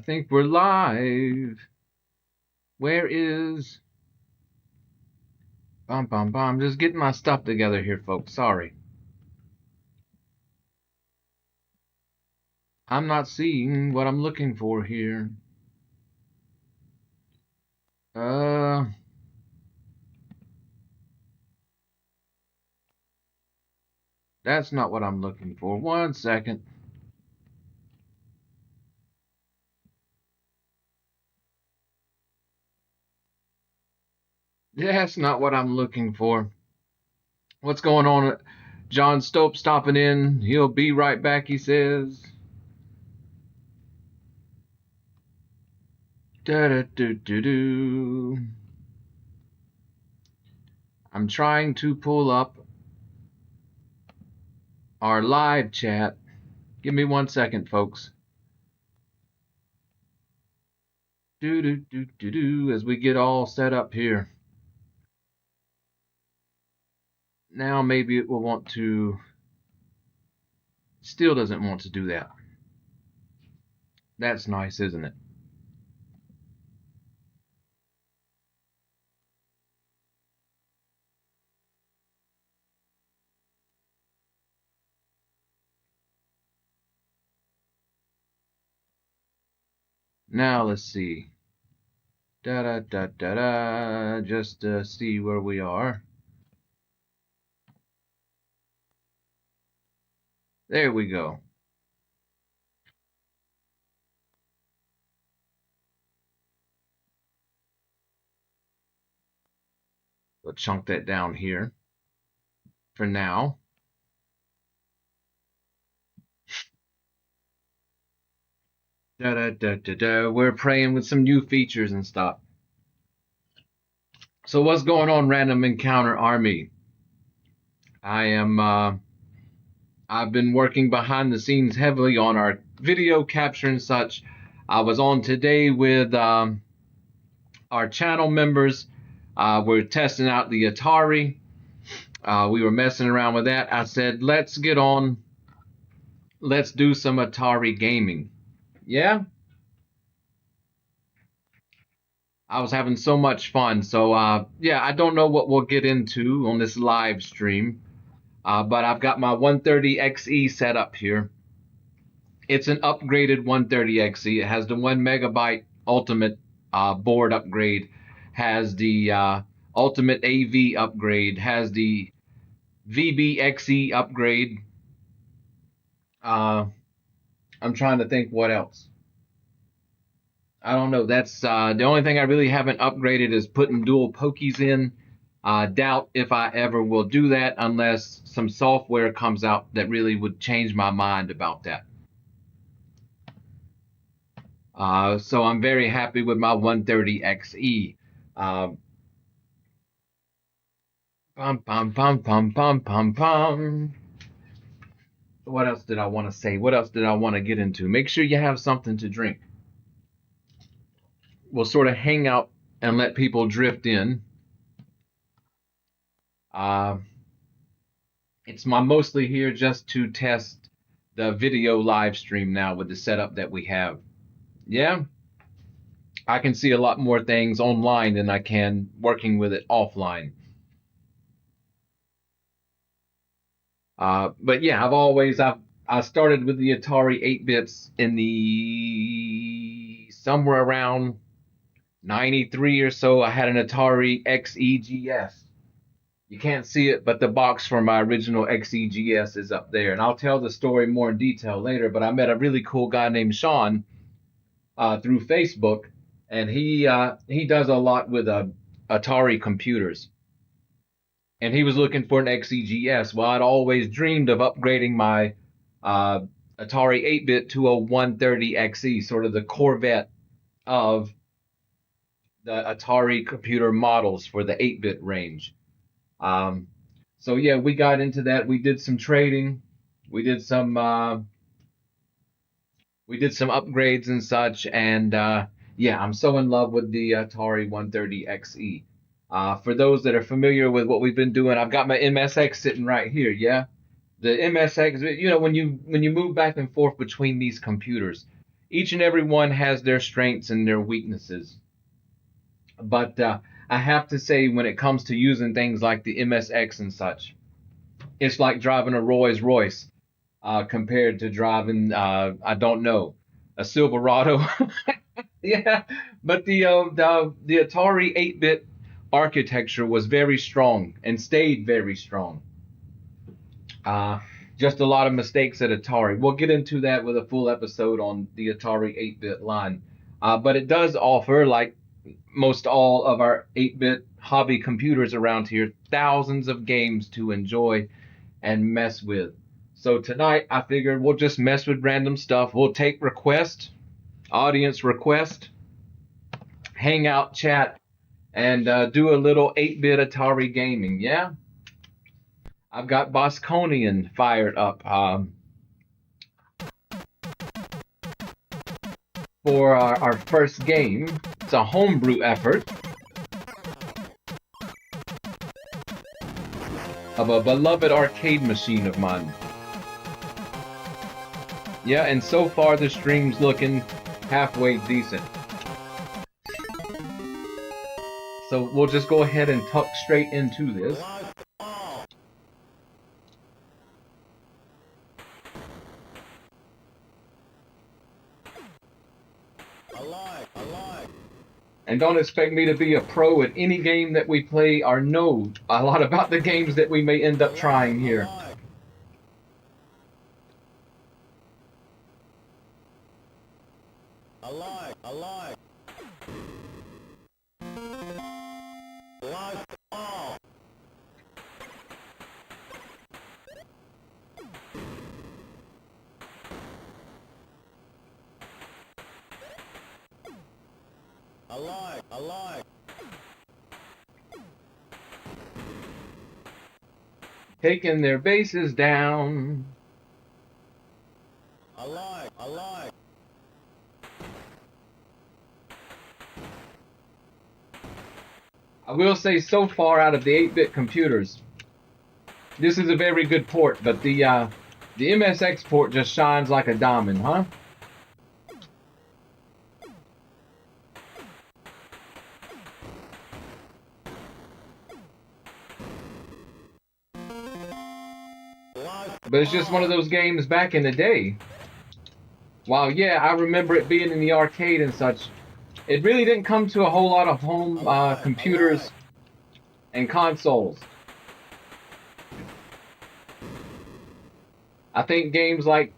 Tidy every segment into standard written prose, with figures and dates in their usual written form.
think we're live. Where is... Just getting my stuff together here, folks. Sorry. I'm not seeing what I'm looking for here. That's not what I'm looking for. 1 second. That's not what I'm looking for. What's going on? John Stope stopping in. He'll be right back, he says. Da-da-do-do-do. I'm trying to pull up our live chat. Give me 1 second, folks. Do-do-do-do-do, as we get all set up here. Now maybe it will want to... Still doesn't want to do that. That's nice, isn't it? Now let's see. Da-da-da-da-da, just to see where we are. There we go. We'll chunk that down here for now. Da-da-da-da-da. We're playing with some new features and stuff. So what's going on, Random Encounter Army? I've been working behind the scenes heavily on our video capture and such. I was on today with our channel members. We're testing out the Atari. We were messing around with that. I said, let's get on. Let's do some Atari gaming. Yeah? I was having so much fun. So, yeah, I don't know what we'll get into on this live stream. But I've got my 130XE set up here. It's an upgraded 130XE. It has the 1 megabyte ultimate board upgrade, has the ultimate AV upgrade, has the VBXE upgrade. I'm trying to think what else. I don't know. That's the only thing I really haven't upgraded is putting dual pokies in. Doubt if I ever will do that unless some software comes out that really would change my mind about that. So I'm very happy with my 130XE. Pum, pum, pum, pum, pum, pum, pum. What else did I want to say? What else did I want to get into? Make sure you have something to drink. We'll sort of hang out and let people drift in. It's mostly here just to test the video live stream now with the setup that we have. Yeah, I can see a lot more things online than I can working with it offline. But yeah, I started with the Atari 8-bits in the somewhere around 93 or so. I had an Atari XEGS. You can't see it, but the box for my original XEGS is up there. And I'll tell the story more in detail later, but I met a really cool guy named Sean through Facebook, and he does a lot with Atari computers. And he was looking for an XEGS. Well, I'd always dreamed of upgrading my Atari 8-bit to a 130XE, sort of the Corvette of the Atari computer models for the 8-bit range. So yeah, we got into that. We did some trading. We did some upgrades and such. And yeah, I'm so in love with the Atari 130XE. For those that are familiar with what we've been doing, I've got my MSX sitting right here. Yeah, the MSX. You know, when you move back and forth between these computers, each and every one has their strengths and their weaknesses. But I have to say, when it comes to using things like the MSX and such, it's like driving a Rolls Royce compared to driving, I don't know, a Silverado. Yeah, but the Atari 8-bit architecture was very strong and stayed very strong. Uh, just a lot of mistakes at Atari. We'll get into that with a full episode on the Atari 8-bit line. But it does offer, like most all of our 8-bit hobby computers around here, thousands of games to enjoy and mess with. So tonight I figured we'll just mess with random stuff. We'll take request, audience request, hangout chat, and do a little 8-bit Atari gaming. Yeah, I've got Bosconian fired up for our first game. It's a homebrew effort of a beloved arcade machine of mine. Yeah, and so far the stream's looking halfway decent. So we'll just go ahead and tuck straight into this. And don't expect me to be a pro at any game that we play or know a lot about the games that we may end up trying here. Taking their bases down. I will say, so far out of the 8-bit computers, this is a very good port, but the MSX port just shines like a diamond, huh? But it's just one of those games back in the day. While, yeah, I remember it being in the arcade and such, it really didn't come to a whole lot of home computers and consoles. I think games like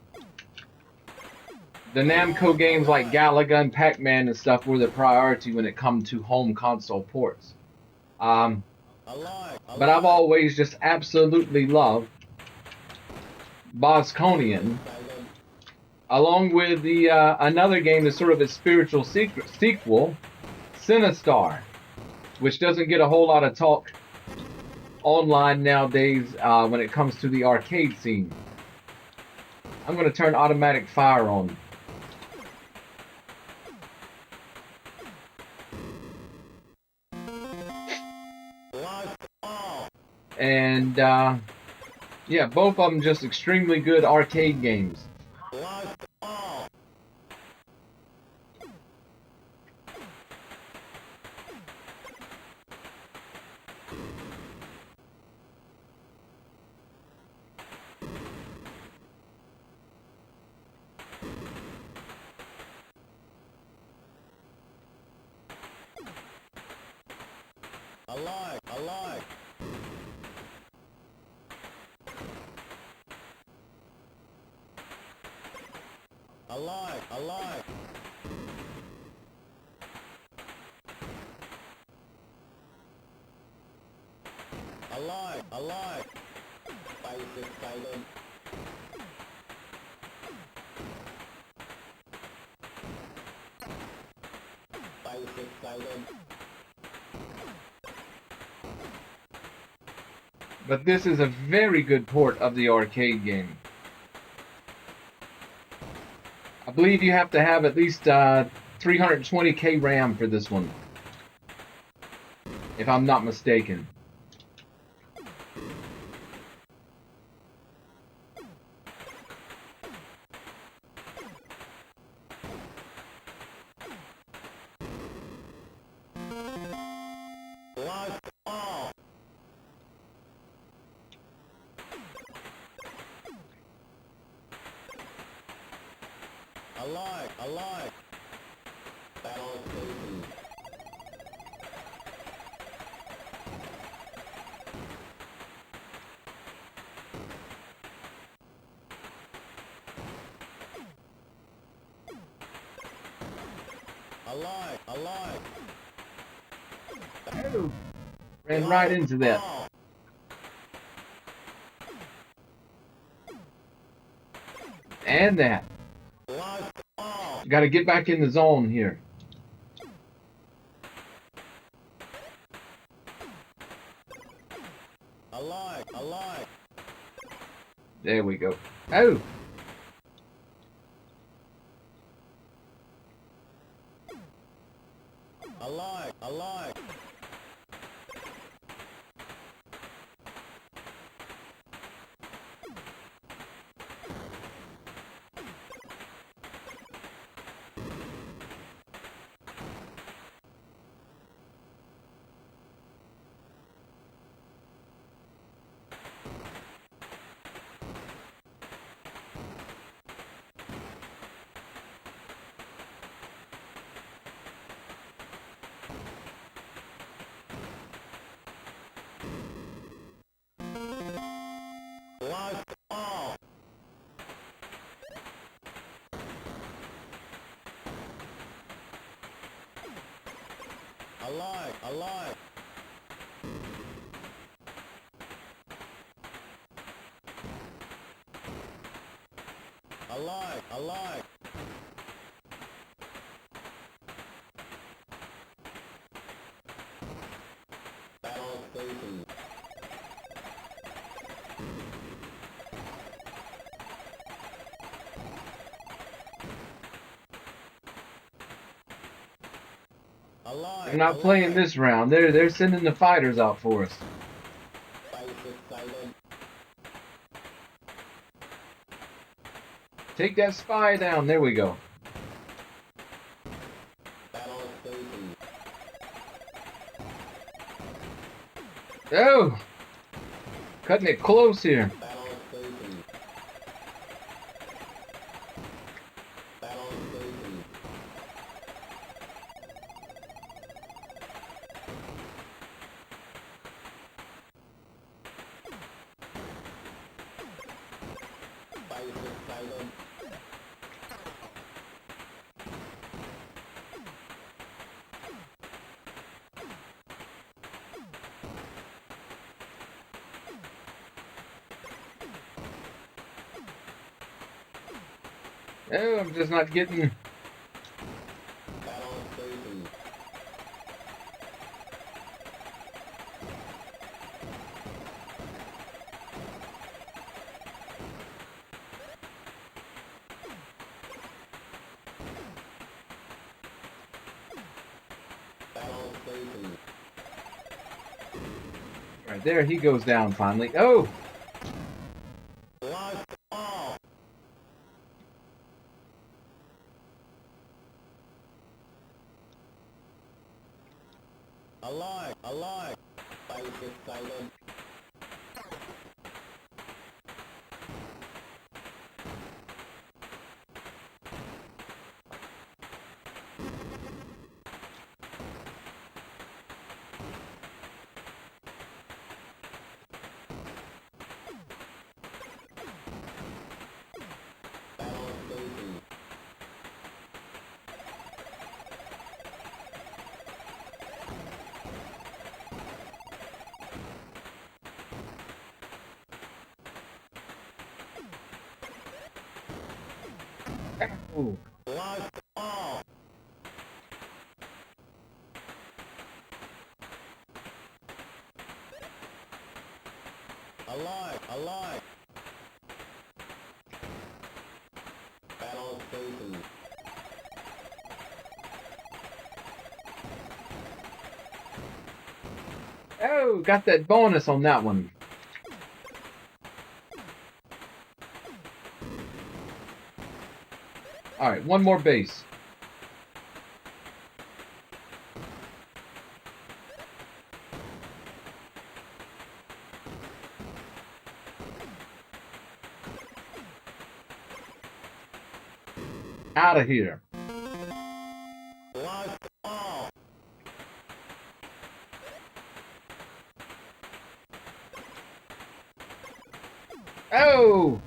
the Namco games like Galaga and Pac-Man and stuff were the priority when it come to home console ports. But I've always just absolutely loved Bosconian, along with the another game that's sort of a spiritual sequel, Sinistar, which doesn't get a whole lot of talk online nowadays when it comes to the arcade scene. I'm going to turn automatic fire on. And yeah, both of them just extremely good arcade games. But this is a very good port of the arcade game. I believe you have to have at least 320k RAM for this one, if I'm not mistaken. Lost all. Alive, alive. Battle station. Alive, alive. Oh, ran right into that. All. And that. Lost all. Got to get back in the zone here. Alive, alive. There we go. Oh, Alive, alive. Lost all. Alive, alive. Alive, alive. Battle station. Alive. they're not playing this round. They're sending the fighters out for us. Silent. Take that spy down. There we go. Battle station. Oh, cutting it close here. Battle station. Battle station. Silent. Oh, I'm just not getting. Battle station. Battle station. Right there, he goes down finally. Oh, Lost all. Alive, alive. Silent. Battle station. oh. Lost all. Alive, alive. Battle station. Oh, got that bonus on that one. All right, one more base. Out of here. Lights off. Oh!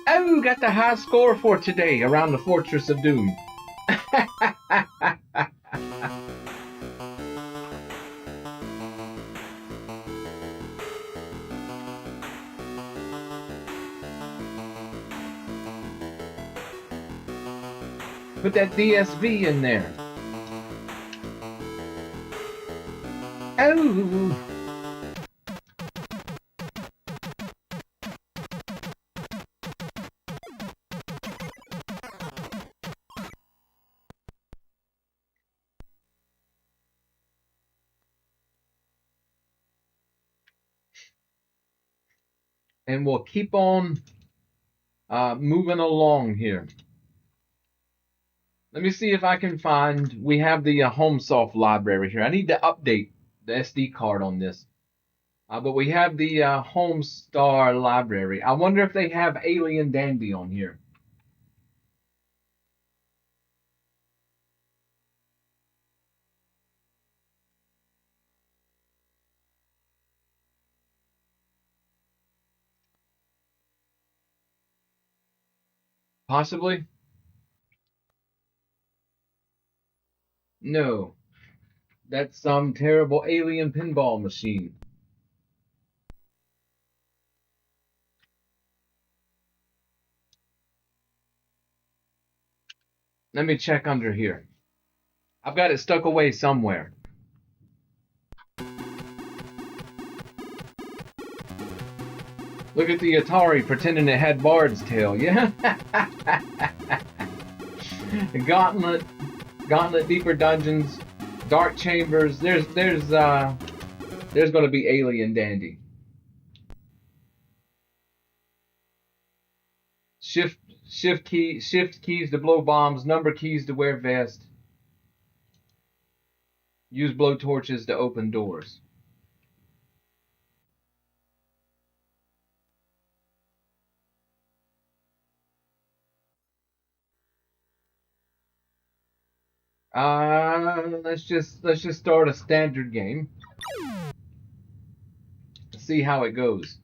Oh, got the high score for today around the Fortress of Doom. Put that DSV in there. Oh! And we'll keep on moving along here. Let me see if I can find. We have the HomeSoft library here. I need to update the SD card on this. But we have the Homestar library. I wonder if they have Alien Dandy on here. Possibly? No. That's some terrible alien pinball machine. Let me check under here. I've got it stuck away somewhere. Look at the Atari pretending it had Bard's Tale. Yeah. Gauntlet, Deeper Dungeons, Dark Chambers. There's going to be Alien Dandy. Shift keys to blow bombs, number keys to wear vest. Use blow torches to open doors. Let's just start a standard game. See how it goes.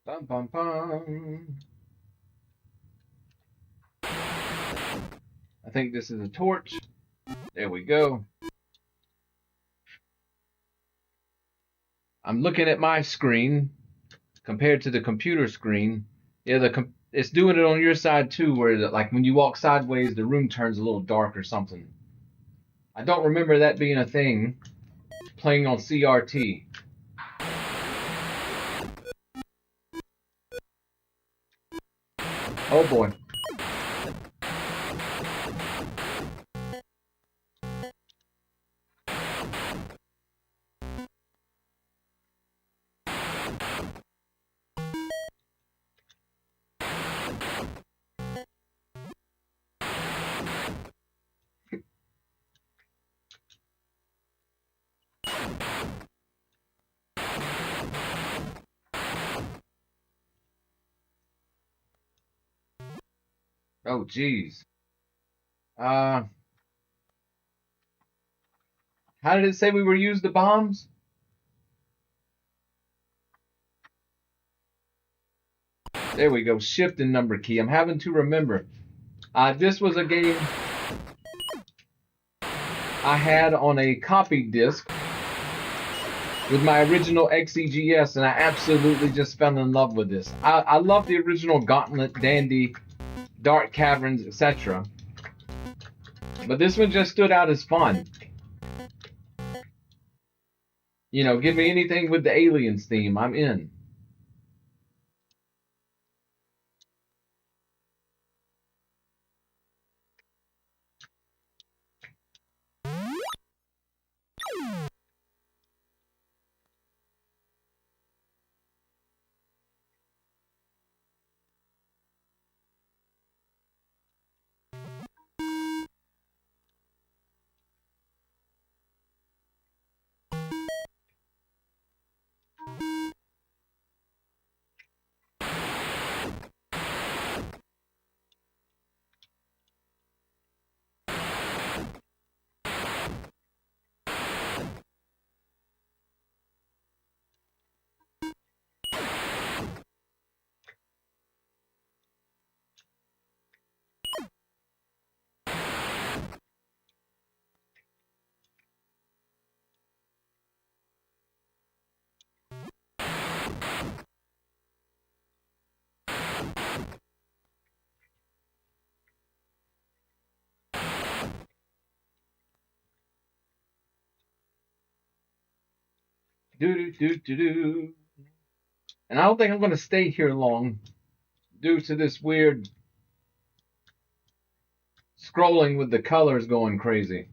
Bum, bum, bum. I think this is a torch. There we go. I'm looking at my screen compared to the computer screen. Yeah, it's doing it on your side too, where like when you walk sideways, the room turns a little dark or something. I don't remember that being a thing playing on CRT. Oh boy. Oh, geez. Uh, how did it say we were used the bombs? There we go. Shift and number key. I'm having to remember. This was a game I had on a copy disc with my original XEGS, and I absolutely just fell in love with this. I love the original Gauntlet, Dandy, Dark Caverns, etc. But this one just stood out as fun. You know, give me anything with the aliens theme, I'm in. Do do do do do. And I don't think I'm going to stay here long due to this weird scrolling with the colors going crazy.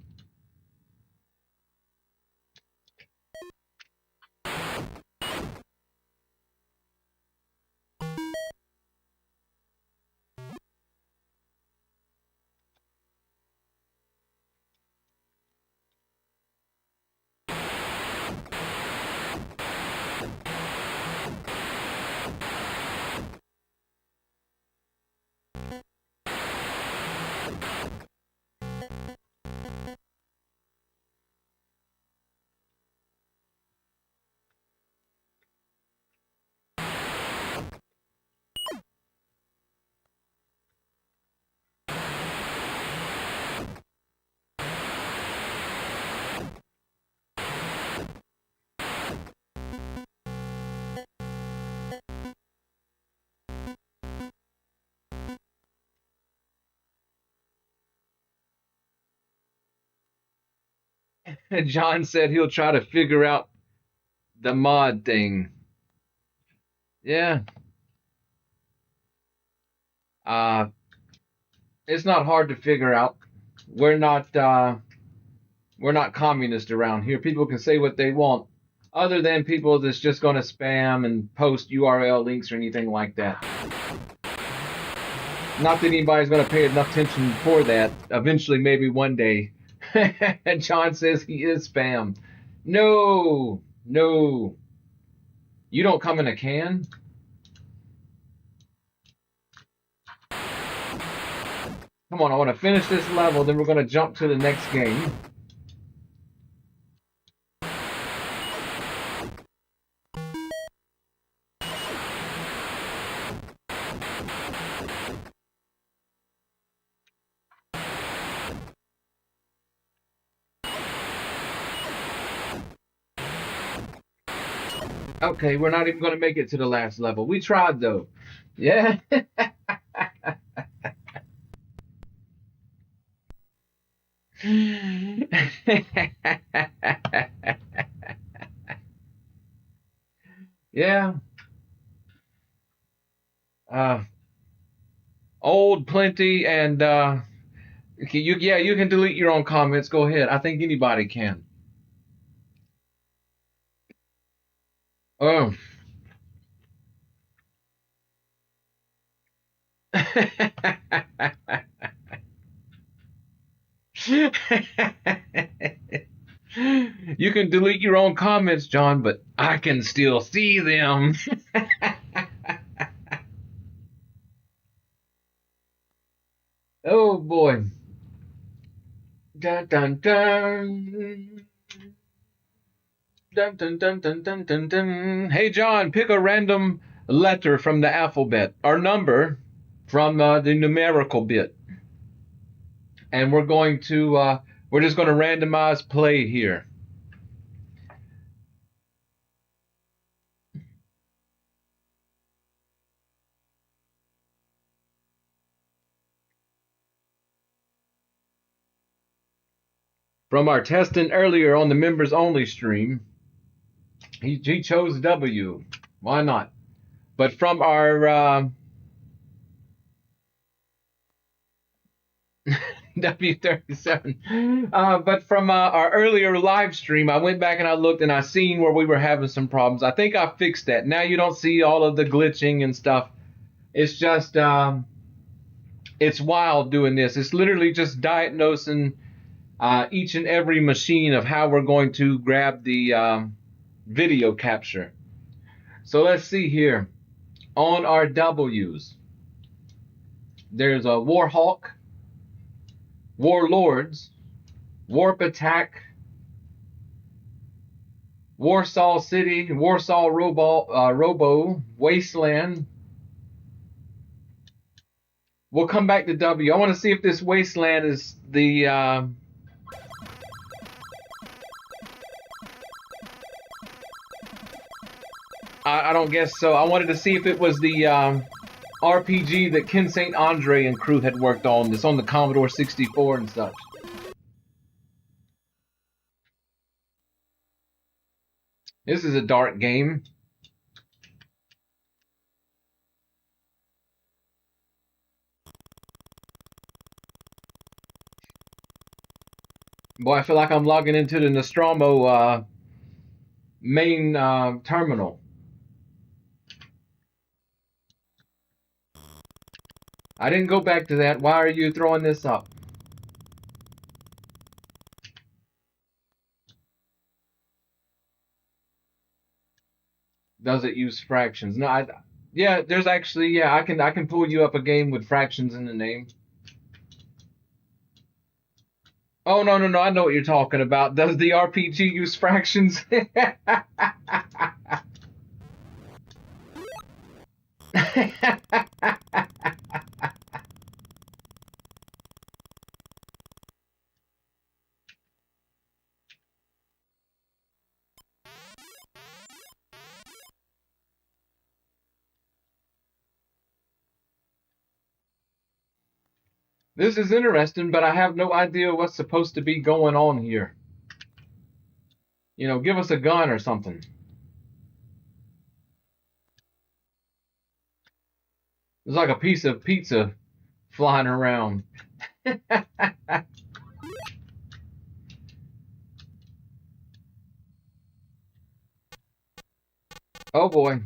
John said he'll try to figure out the mod thing. Yeah. Uh, it's not hard to figure out. We're not we're not communist around here. People can say what they want, other than people that's just going to spam and post URL links or anything like that. Not that anybody's going to pay enough attention for that. Eventually, maybe one day. John says he is spam. No, no. You don't come in a can? Come on, I want to finish this level, then we're going to jump to the next game. Okay, we're not even going to make it to the last level. We tried, though. Yeah. Yeah. Uh, old plenty and you can delete your own comments. Go ahead. I think anybody can. Oh. You can delete your own comments, John, but I can still see them. Oh boy. Dun dun dun. Dun dun dun dun dun dun dun. Hey John, pick a random letter from the alphabet or number from the numerical bit, and we're just going to randomize play here. From our testing earlier on the members only stream, he chose W. Why not? But from our W37. But from our earlier live stream, I went back and I looked and I seen where we were having some problems. I think I fixed that. Now you don't see all of the glitching and stuff. It's just, it's wild doing this. It's literally just diagnosing each and every machine of how we're going to grab the video capture. So let's see here. On our W's, there's a Warhawk, Warlords, Warp Attack, Warsaw City, Warsaw Robo, Wasteland. We'll come back to W. I want to see if this Wasteland is the I don't guess so. I wanted to see if it was the RPG that Ken St. Andre and crew had worked on. It's on the Commodore 64 and such. This is a dark game. Boy, I feel like I'm logging into the Nostromo main terminal. I didn't go back to that. Why are you throwing this up? Does it use fractions? No, yeah, there's actually, yeah, I can pull you up a game with fractions in the name. Oh, no, no, no, I know what you're talking about. Does the RPG use fractions? This is interesting, but I have no idea what's supposed to be going on here. You know, give us a gun or something. There's like a piece of pizza flying around. Oh boy.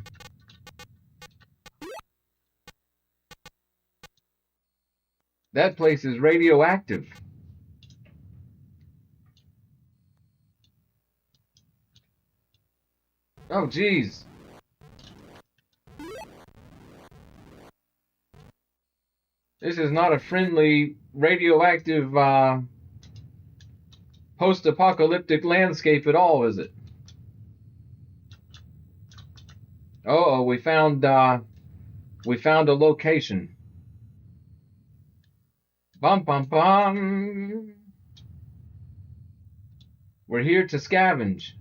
That place is radioactive. Oh geez. This is not a friendly radioactive post-apocalyptic landscape at all, is it? Oh, we found a location. Bum bum bum. We're here to scavenge.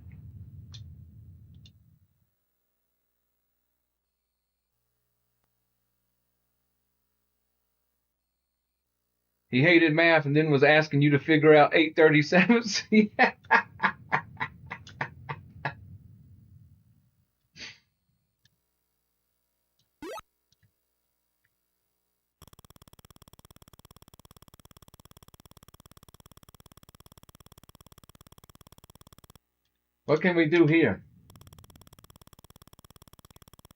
He hated math and then was asking you to figure out 837s. Yeah. What can we do here?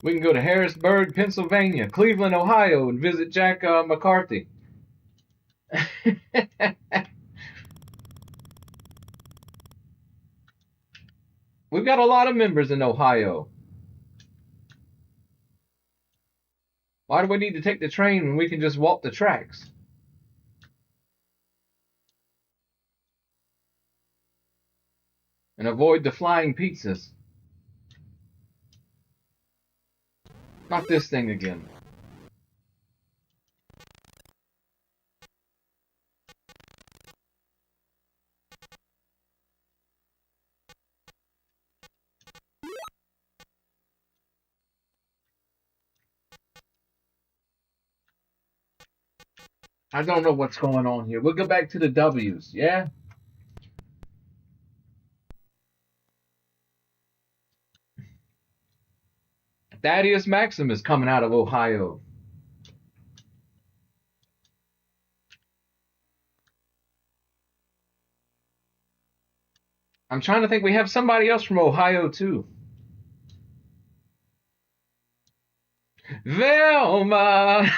We can go to Harrisburg, Pennsylvania, Cleveland, Ohio, and visit Jack McCarthy. We've got a lot of members in Ohio. Why do we need to take the train when we can just walk the tracks? And avoid the flying pizzas. Not this thing again. I don't know what's going on here. We'll go back to the W's, yeah? Thaddeus Maxim is coming out of Ohio. I'm trying to think. We have somebody else from Ohio, too. Velma!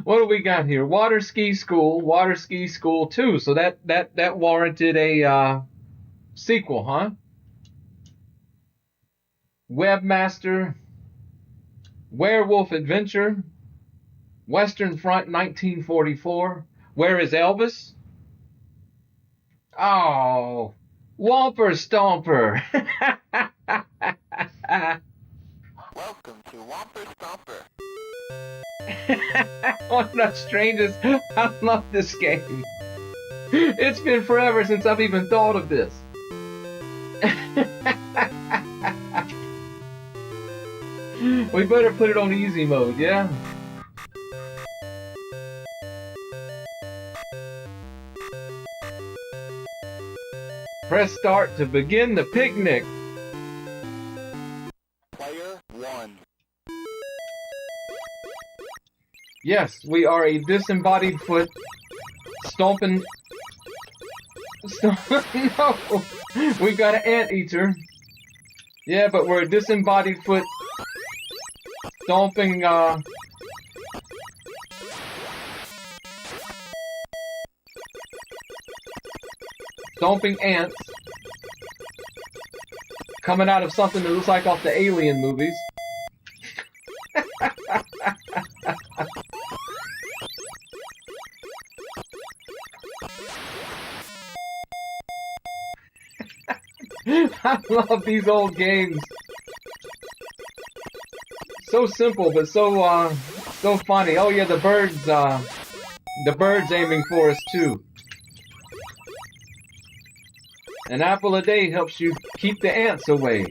What do we got here? Water ski school 2. So that warranted a sequel, huh? Webmaster, Werewolf Adventure, Western Front 1944. Where is Elvis? Oh, Whomper Stomper. Welcome to Whomper Stomper. One of the strangest. I love this game. It's been forever since I've even thought of this. We better put it on easy mode, yeah? Press start to begin the picnic. Player 1. Yes, we are a disembodied foot stomping. No, we got an anteater. Yeah, but we're a disembodied foot stomping. Stomping ants coming out of something that looks like off the Alien movies. I love these old games. So simple, but so funny. Oh yeah, the bird's aiming for us too. An apple a day helps you keep the ants away.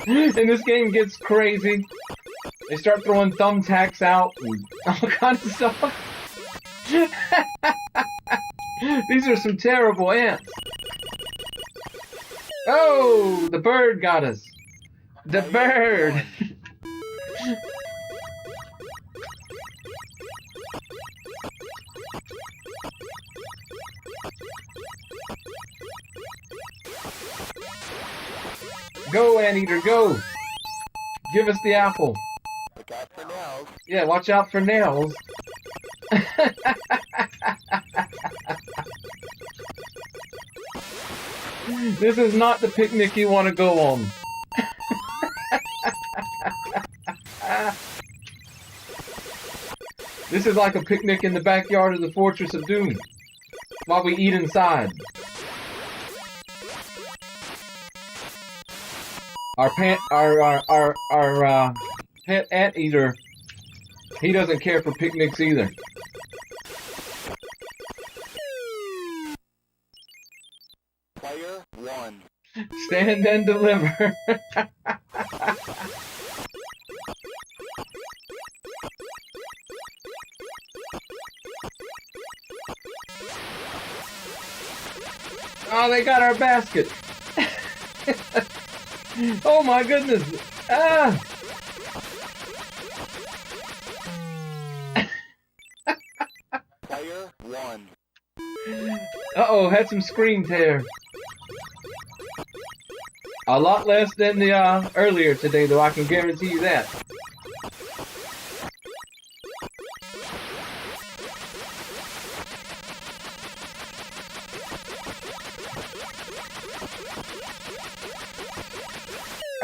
And this game gets crazy. They start throwing thumbtacks out and all kinds of stuff. These are some terrible ants. Oh, the bird got us. The bird. Go, anteater, go. Give us the apple. Look out for nails. Yeah, watch out for nails. This is not the picnic you want to go on. This is like a picnic in the backyard of the Fortress of Doom while we eat inside. Our pet anteater, he doesn't care for picnics either. Player 1. Stand and deliver. Oh, they got our basket. Oh my goodness. Ah. Player 1. Uh-oh, had some screen tear. A lot less than the earlier today, though, I can guarantee you that.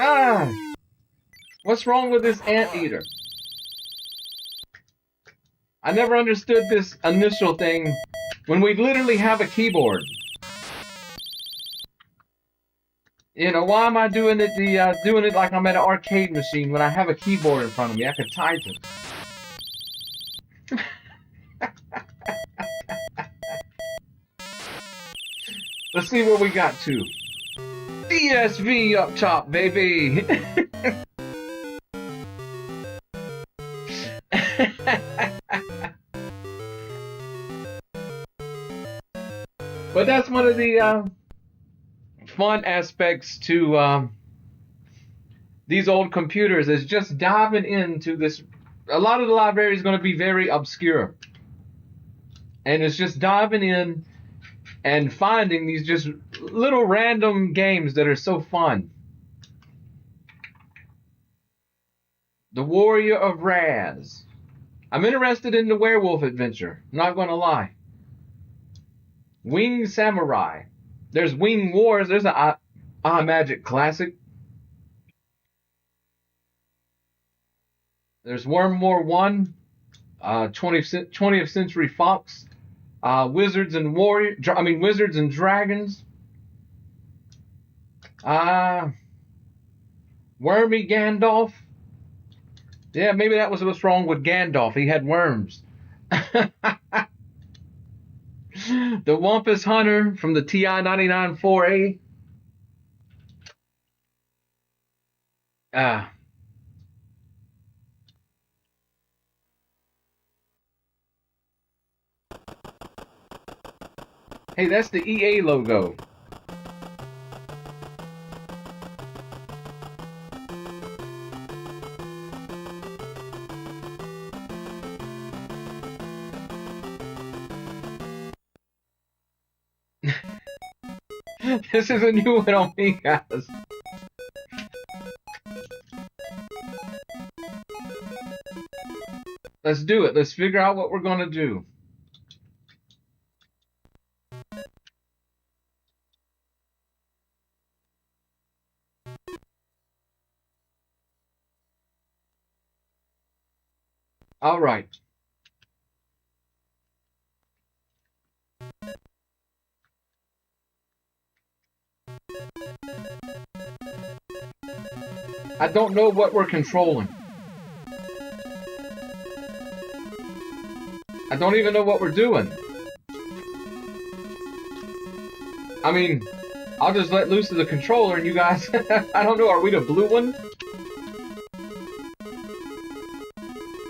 Ah! What's wrong with this anteater? I never understood this initial thing when we literally have a keyboard. You know, why am I doing it like I'm at an arcade machine when I have a keyboard in front of me? I could type it. Let's see where we got to. DSV up top, baby. But that's one of the fun aspects to these old computers is just diving into this. A lot of the library is going to be very obscure, and it's just diving in and finding these just little random games that are so fun. The Warrior of Raz. I'm interested in the werewolf adventure, not going to lie. Wing Samurai. There's Wing Wars. There's a Magic classic. There's Worm War 1, 20th Century Fox, Wizards and Dragons. Wormy Gandalf. Yeah, maybe that was what's wrong with Gandalf. He had worms. The Wampus Hunter from the TI-99 4A. Hey, that's the EA logo. This is a new one on me, guys. Let's do it. Let's figure out what we're going to do. All right. I don't know what we're controlling. I don't even know what we're doing. I mean, I'll just let loose of the controller and you guys... I don't know, are we the blue one?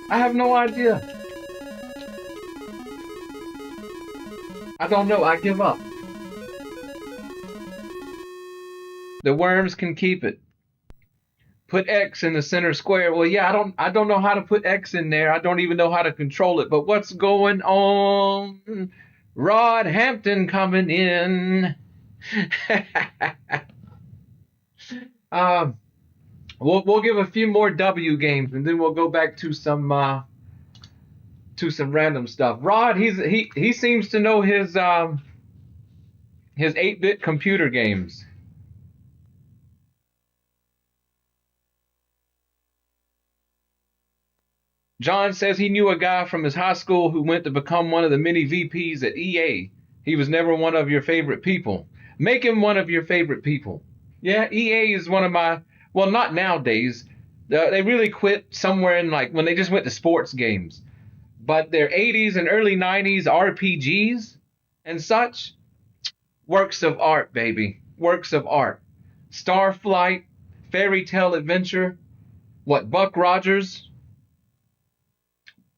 I have no idea. I don't know, I give up. The worms can keep it. Put X in the center square. Well, yeah, I don't know how to put X in there. I don't even know how to control it. But what's going on? Rod Hampton coming in. We'll give a few more W games and then we'll go back to some random stuff. Rod, he seems to know his 8-bit computer games. John says he knew a guy from his high school who went to become one of the many VPs at EA. He was never one of your favorite people. Make him one of your favorite people. Yeah, EA is one of my... Well, not nowadays. They really quit somewhere in like when they just went to sports games. But their 80s and early 90s RPGs and such, works of art, baby. Works of art. Starflight, Fairy Tale Adventure, Buck Rogers...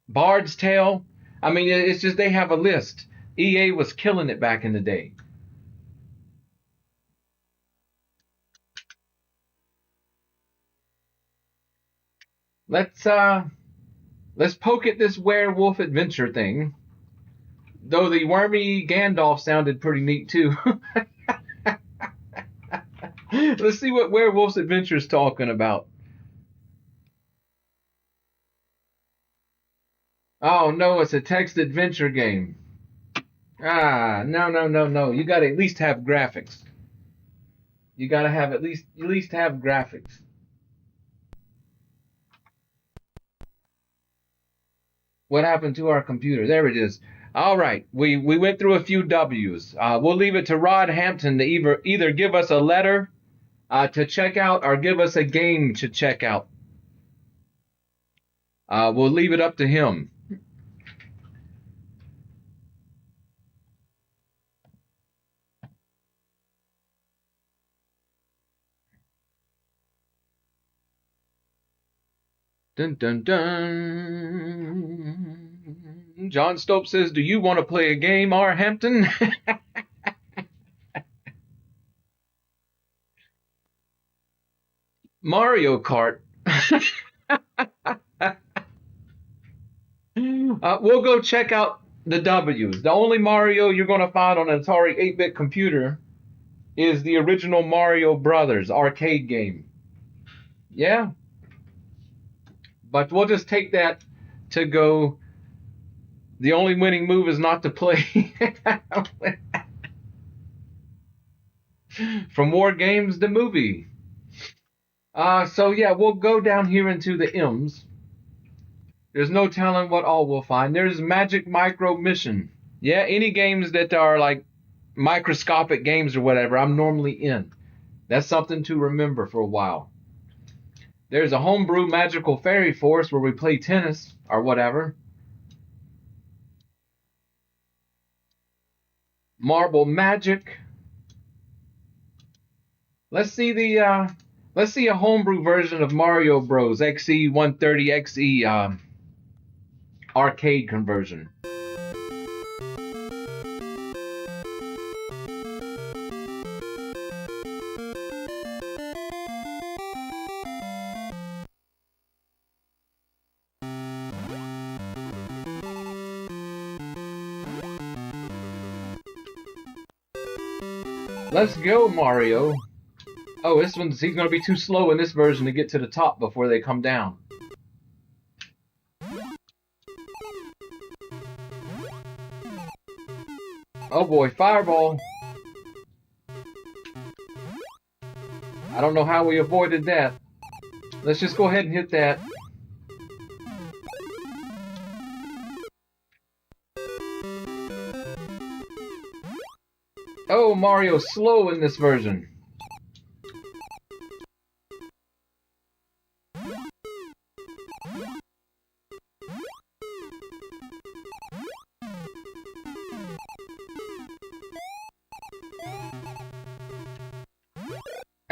Bard's Tale. I mean, it's just they have a list. EA was killing it back in the day. Let's poke at this werewolf adventure thing. Though the wormy Gandalf sounded pretty neat too. Let's see what Werewolf's Adventure is talking about. Oh, no, it's a text adventure game. No. You got to at least have graphics. You gotta have at least have graphics. What happened to our computer? There it is. All right, we went through a few W's. We'll leave it to Rod Hampton to either give us a letter to check out or give us a game to check out. We'll leave it up to him. Dun dun dun. John Stokes says, "Do you want to play a game, R. Hampton?" Mario Kart. We'll go check out the W's. The only Mario you're going to find on an Atari 8-bit computer is the original Mario Brothers arcade game. Yeah. But we'll just take that to go. The only winning move is not to play. From War Games, the movie. So yeah, we'll go down here into the M's. There's no telling what all we'll find. There's Magic Micro Mission. Yeah, any games that are like microscopic games or whatever, I'm normally in. That's something to remember for a while. There's a homebrew Magical Fairy Force where we play tennis or whatever. Marble Magic. Let's see a homebrew version of Mario Bros. XE 130 XE arcade conversion. Let's go, Mario. Oh, he's going to be too slow in this version to get to the top before they come down. Oh boy, fireball. I don't know how we avoided that. Let's just go ahead and hit that. Oh, Mario's slow in this version.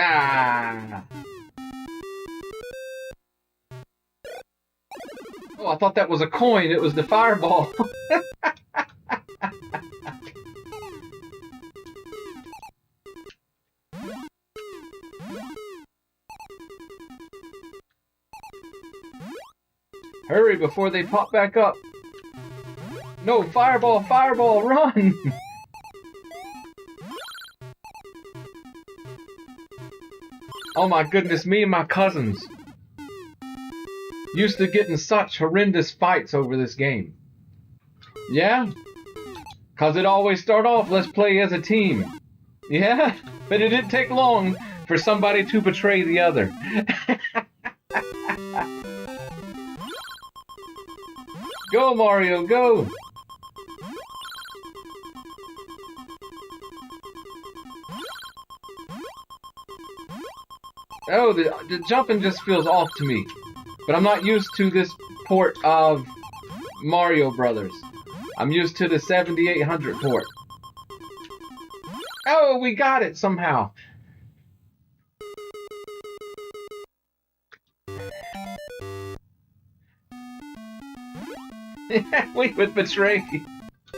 Ah! Oh, I thought that was a coin. It was the fireball. Hurry before they pop back up. No, fireball, fireball, run! Oh my goodness, me and my cousins used to get in such horrendous fights over this game. Yeah? Cause it always start off, let's play as a team. Yeah? But it didn't take long for somebody to betray the other. Go, Mario, go! Oh, the jumping just feels off to me. But I'm not used to this port of Mario Brothers. I'm used to the 7800 port. Oh, we got it somehow. We would betray.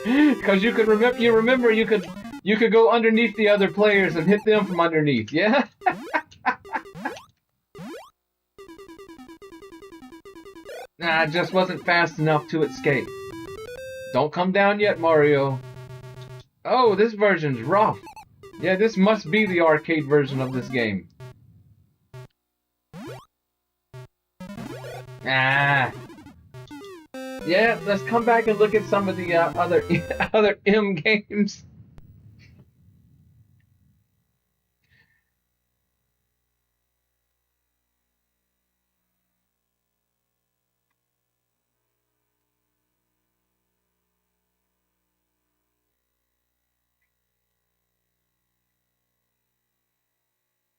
Because you could remember you could go underneath the other players and hit them from underneath, yeah? Nah, it just wasn't fast enough to escape. Don't come down yet, Mario. Oh, this version's rough. Yeah, this must be the arcade version of this game. Ah. Yeah, let's come back and look at some of the other M games.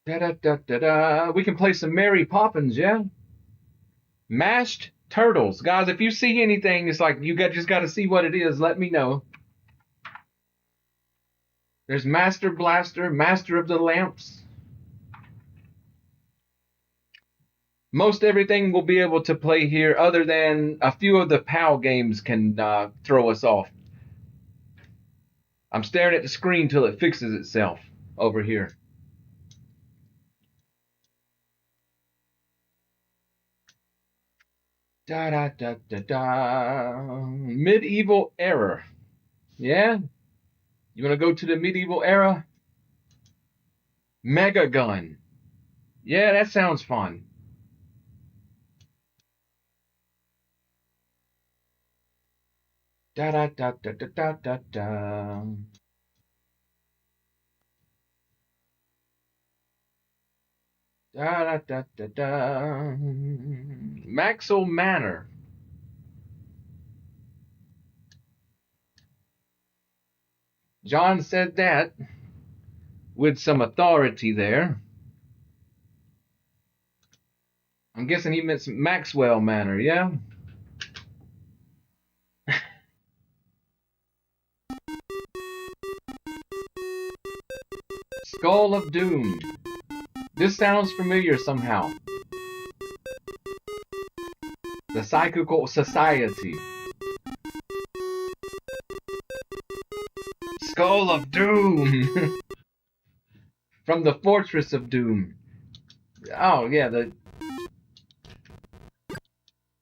Da da da da da. We can play some Mary Poppins, yeah. Mashed turtles, guys. If you see anything, it's like just got to see what it is. Let me know. There's Master Blaster, Master of the Lamps. Most everything we'll be able to play here, other than a few of the PAL games can throw us off. I'm staring at the screen till it fixes itself over here. Da da da da da. Medieval era. Yeah? You want to go to the medieval era? Mega gun. Yeah, that sounds fun. Da da da da da da da da. Da da da da da. Maxwell Manor. John said that with some authority there. I'm guessing he meant Maxwell Manor, yeah? Skull of Doom. This sounds familiar somehow. The Psychical Society. Skull of Doom! From the Fortress of Doom. Oh, yeah,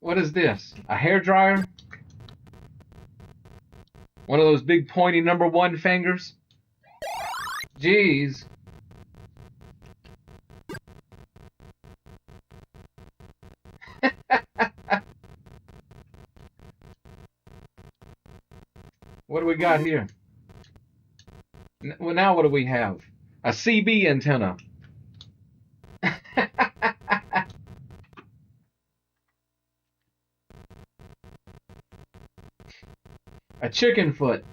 What is this? A hairdryer? One of those big pointy #1 fingers? Jeez. What do we got here? Well, now what do we have? A CB antenna. A chicken foot.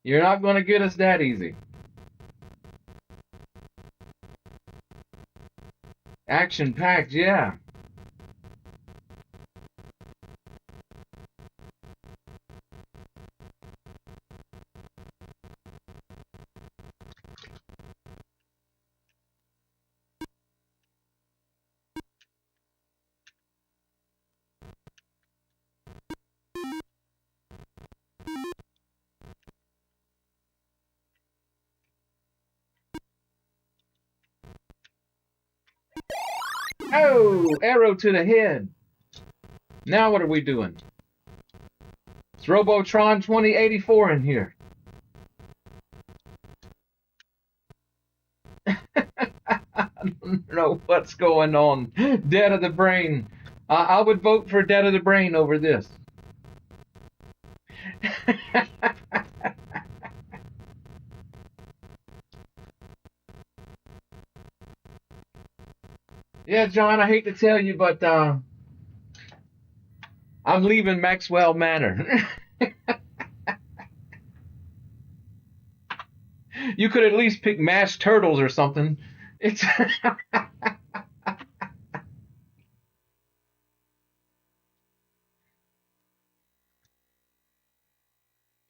You're not going to get us that easy. Action-packed, yeah. Oh, arrow to the head. Now what are we doing? It's Robotron 2084 in here. I don't know what's going on. Dead of the Brain. I would vote for Dead of the Brain over this. Yeah, John, I hate to tell you, but I'm leaving Maxwell Manor. You could at least pick mashed turtles or something. It's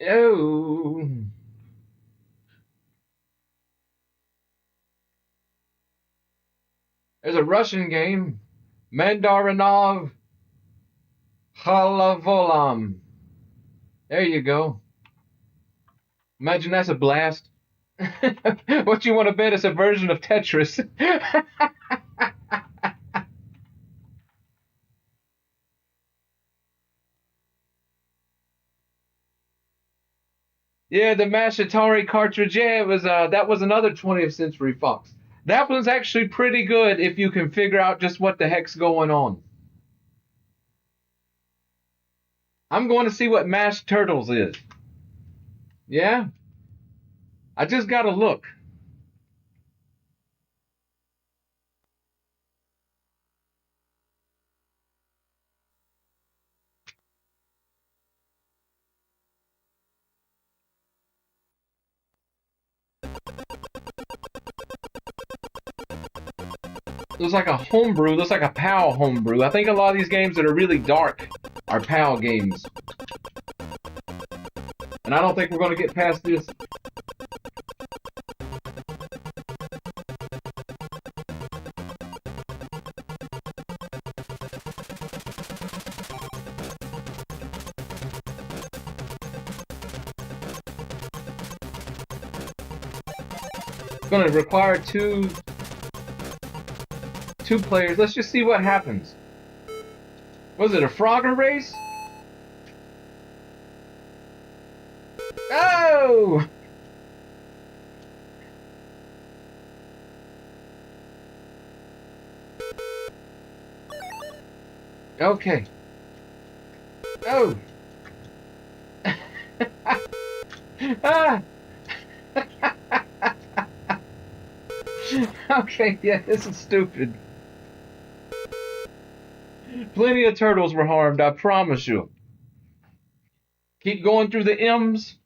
oh. There's a Russian game, Mandarinov Halavolam. There you go. Imagine that's a blast. What you want to bet is a version of Tetris. Yeah, the Mash Atari cartridge. Yeah, it was that was another 20th Century Fox. That one's actually pretty good if you can figure out just what the heck's going on. I'm going to see what Mashed Turtles is. Yeah? I just got to look. Looks like a homebrew. Looks like a PAL homebrew. I think a lot of these games that are really dark are PAL games. And I don't think we're going to get past this. It's going to require two players. Let's just see what happens. Was it a Frogger race? Oh! Okay. Oh! Ah! Okay, yeah, this is stupid. Plenty of turtles were harmed, I promise you. Keep going through the M's. Is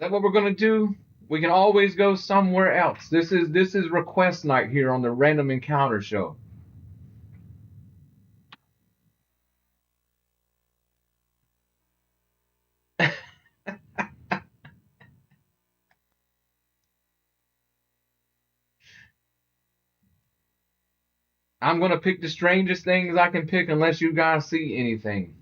that what we're gonna do? We can always go somewhere else. This is request night here on the Random Encounter Show. I'm gonna pick the strangest things I can pick unless you guys see anything.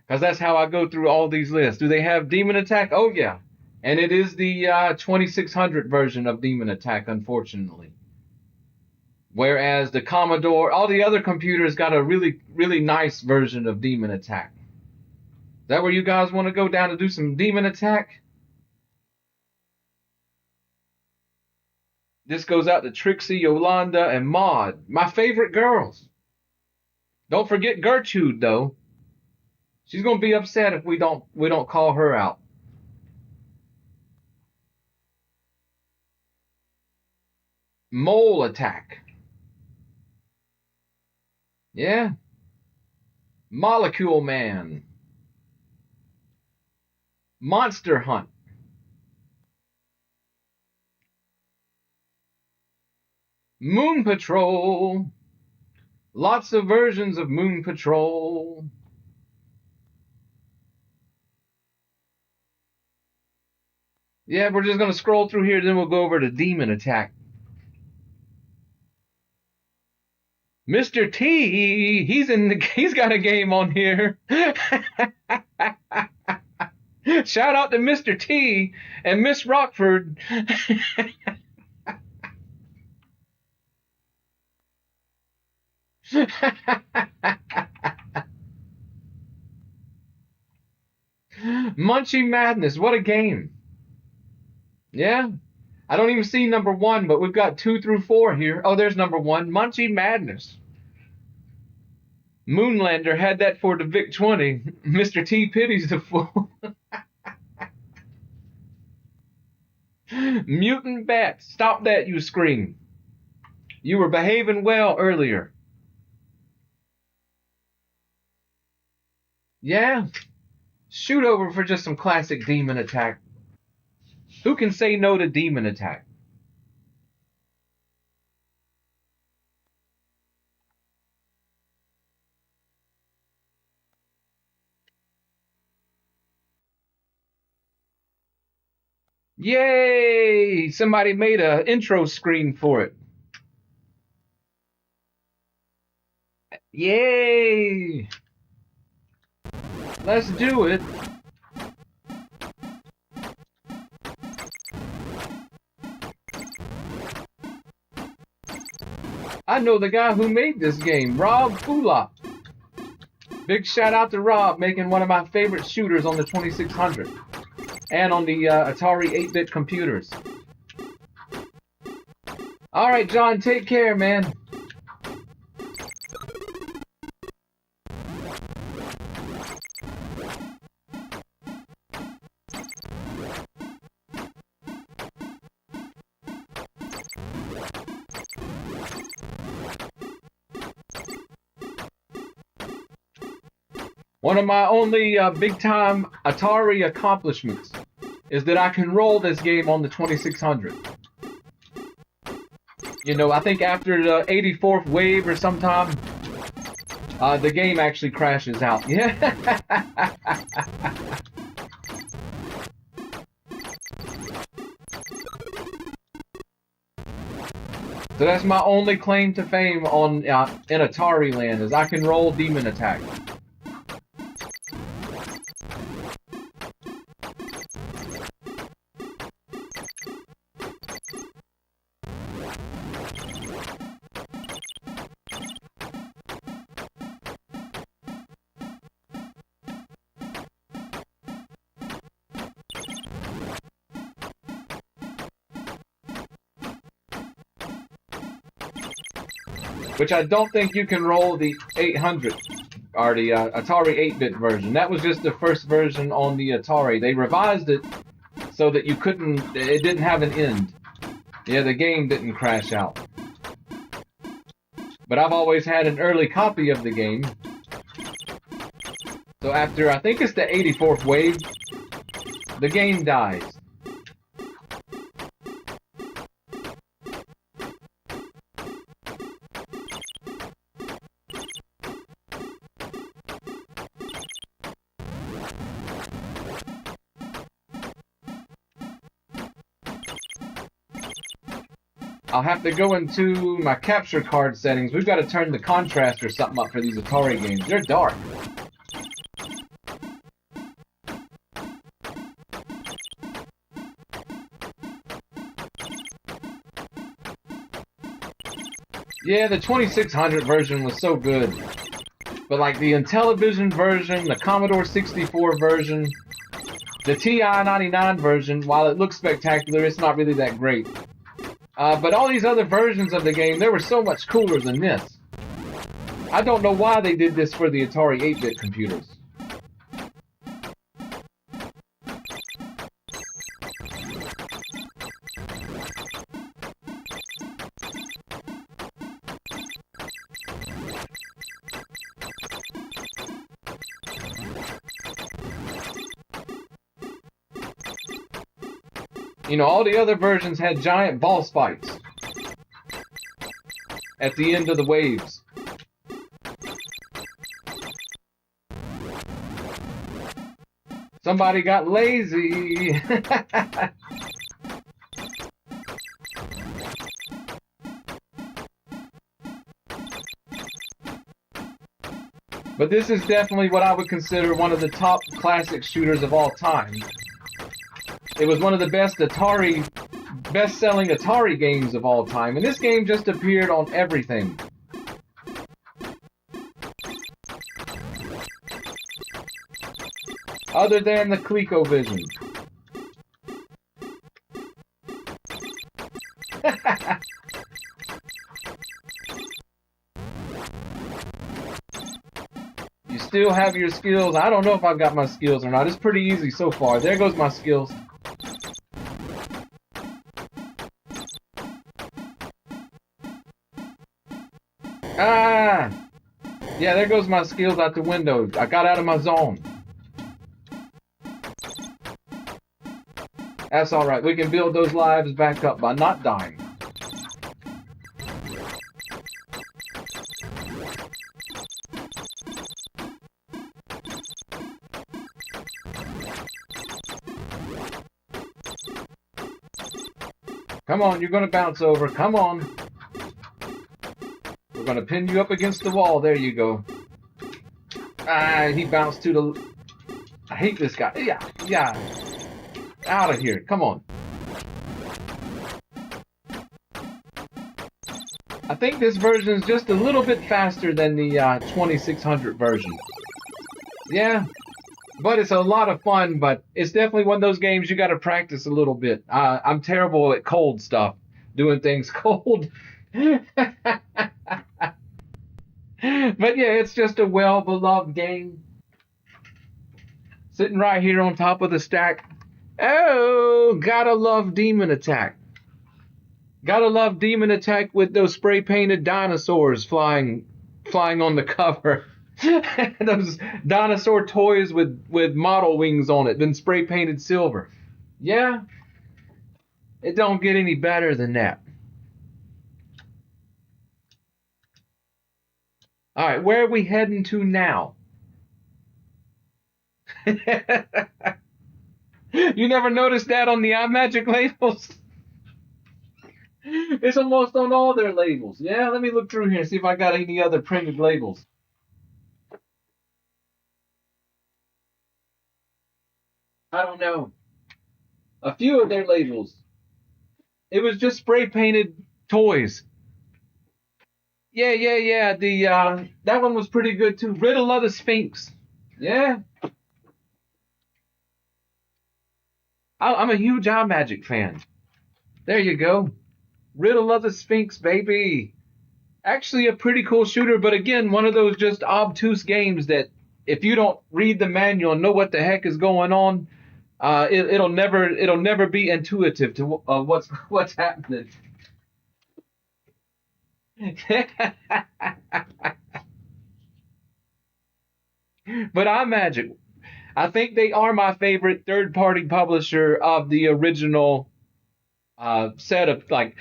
Because that's how I go through all these lists. Do they have Demon Attack? Oh, yeah. And it is the 2600 version of Demon Attack, unfortunately. Whereas the Commodore, all the other computers got a really, really nice version of Demon Attack. Is that where you guys want to go down to do some Demon Attack? This goes out to Trixie, Yolanda, and Maud. My favorite girls. Don't forget Gertrude, though. She's gonna be upset if we don't call her out. Mole Attack. Yeah. Molecule Man. Monster Hunt. Moon Patrol. Lots of versions of Moon Patrol. Yeah, we're just going to scroll through here, then we'll go over to Demon Attack. Mr. T, he's got a game on here. Shout out to Mr. T and Miss Rockford. Munchie Madness, what a game. Yeah, I don't even see number 1, but we've got 2 through 4 here. Oh, there's number 1, Munchie Madness. Moonlander had that for the VIC-20. Mr. T pities the fool. Mutant Bat, stop that, you scream. You were behaving well earlier. Yeah, shoot over for just some classic Demon Attack. Who can say no to Demon Attack? Yay! Somebody made an intro screen for it. Yay! Let's do it. I know the guy who made this game, Rob Fulop. Big shout out to Rob, making one of my favorite shooters on the 2600 and on the Atari 8-bit computers. All right, John, take care, man. One of my only big-time Atari accomplishments is that I can roll this game on the 2600. You know, I think after the 84th wave or sometime, the game actually crashes out. Yeah. So that's my only claim to fame on in Atari land, is I can roll demon attack. Which I don't think you can roll the 800 or the Atari 8-bit version. That was just the first version on the Atari. They revised it so that you couldn't, it didn't have an end. Yeah, the game didn't crash out. But I've always had an early copy of the game. So after, I think it's the 84th wave, the game dies. I'll have to go into my capture card settings. We've got to turn the contrast or something up for these Atari games. They're dark. Yeah, the 2600 version was so good. But like the Intellivision version, the Commodore 64 version, the TI-99 version, while it looks spectacular, it's not really that great. But all these other versions of the game, they were so much cooler than this. I don't know why they did this for the Atari 8-bit computers. You know, all the other versions had giant boss fights at the end of the waves. Somebody got lazy. But this is definitely what I would consider one of the top classic shooters of all time. It was one of the best-selling Atari games of all time, and this game just appeared on everything. Other than the ColecoVision. You still have your skills. I don't know if I've got my skills or not. It's pretty easy so far. There goes my skills. Ah! Yeah, there goes my skills out the window. I got out of my zone. That's alright. We can build those lives back up by not dying. Come on, you're gonna bounce over. Come on. We're gonna pin you up against the wall. There you go. Ah, he bounced to the... I hate this guy. Yeah. Out of here. Come on. I think this version is just a little bit faster than the 2600 version. Yeah. But it's a lot of fun, but it's definitely one of those games you got to practice a little bit. I'm terrible at cold stuff, doing things cold. But yeah, it's just a well-beloved game. Sitting right here on top of the stack. Oh, gotta love Demon Attack. Gotta love Demon Attack with those spray-painted dinosaurs flying on the cover. Those dinosaur toys with model wings on it, been spray painted silver. Yeah, it don't get any better than that. All right, where are we heading to now? You never noticed that on the iMagic labels? It's almost on all their labels. Yeah, let me look through here and see if I got any other printed labels. I don't know. A few of their labels. It was just spray painted toys. Yeah, yeah, yeah. The that one was pretty good too. Riddle of the Sphinx. Yeah, I'm a huge iMagic fan. There you go. Riddle of the Sphinx, baby. Actually, a pretty cool shooter, but again, one of those just obtuse games that if you don't read the manual and know what the heck is going on, it'll never be intuitive to what's happening. But iMagic, I think they are my favorite third-party publisher of the original set of like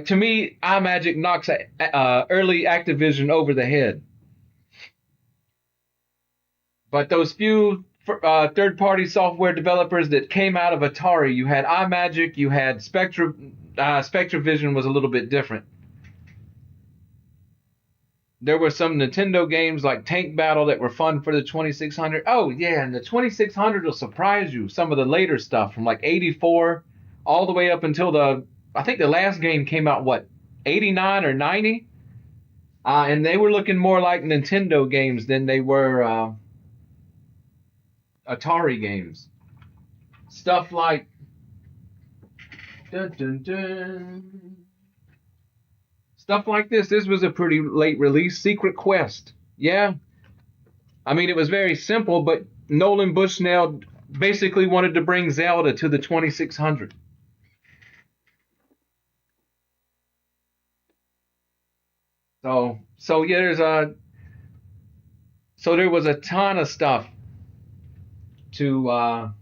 to me, iMagic knocks early Activision over the head. But those few third-party software developers that came out of Atari, you had iMagic, you had Spectra. Spectravision was a little bit different. There were some Nintendo games like Tank Battle that were fun for the 2600. Oh yeah, and the 2600 will surprise you. Some of the later stuff from like 84 all the way up until I think the last game came out what 89 or 90. And they were looking more like Nintendo games than they were Atari games. Stuff like dun, dun, dun, stuff like this. This was a pretty late release. Secret Quest. Yeah, I mean it was very simple, but Nolan Bushnell basically wanted to bring Zelda to the 2600. So yeah, there was a ton of stuff to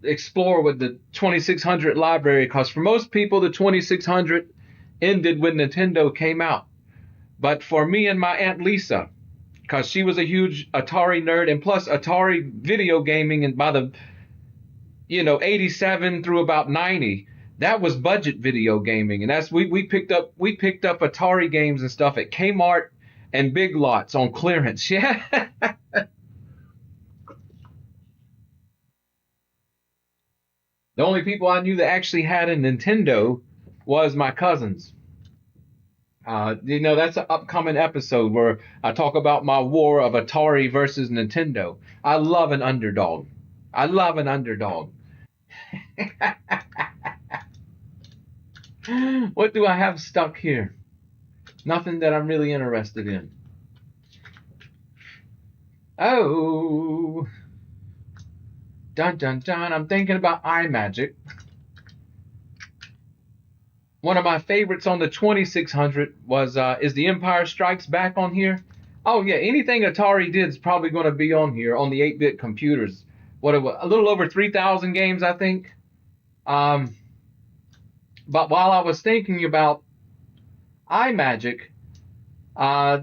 explore with the 2600 library because for most people the 2600 ended when Nintendo came out. But for me and my Aunt Lisa, because she was a huge Atari nerd and plus Atari video gaming, and by the 87 through about 90, that was budget video gaming, and that's we picked up Atari games and stuff at Kmart and Big Lots on clearance. Yeah. The only people I knew that actually had a Nintendo was my cousins. That's an upcoming episode where I talk about my war of Atari versus Nintendo. I love an underdog. I love an underdog. What do I have stuck here? Nothing that I'm really interested in. Oh. Dun dun dun. I'm thinking about iMagic. One of my favorites on the 2600 was is the Empire Strikes Back on here? Oh yeah, anything Atari did is probably going to be on here on the 8-bit computers. What a little over 3,000 games, I think. But while I was thinking about iMagic,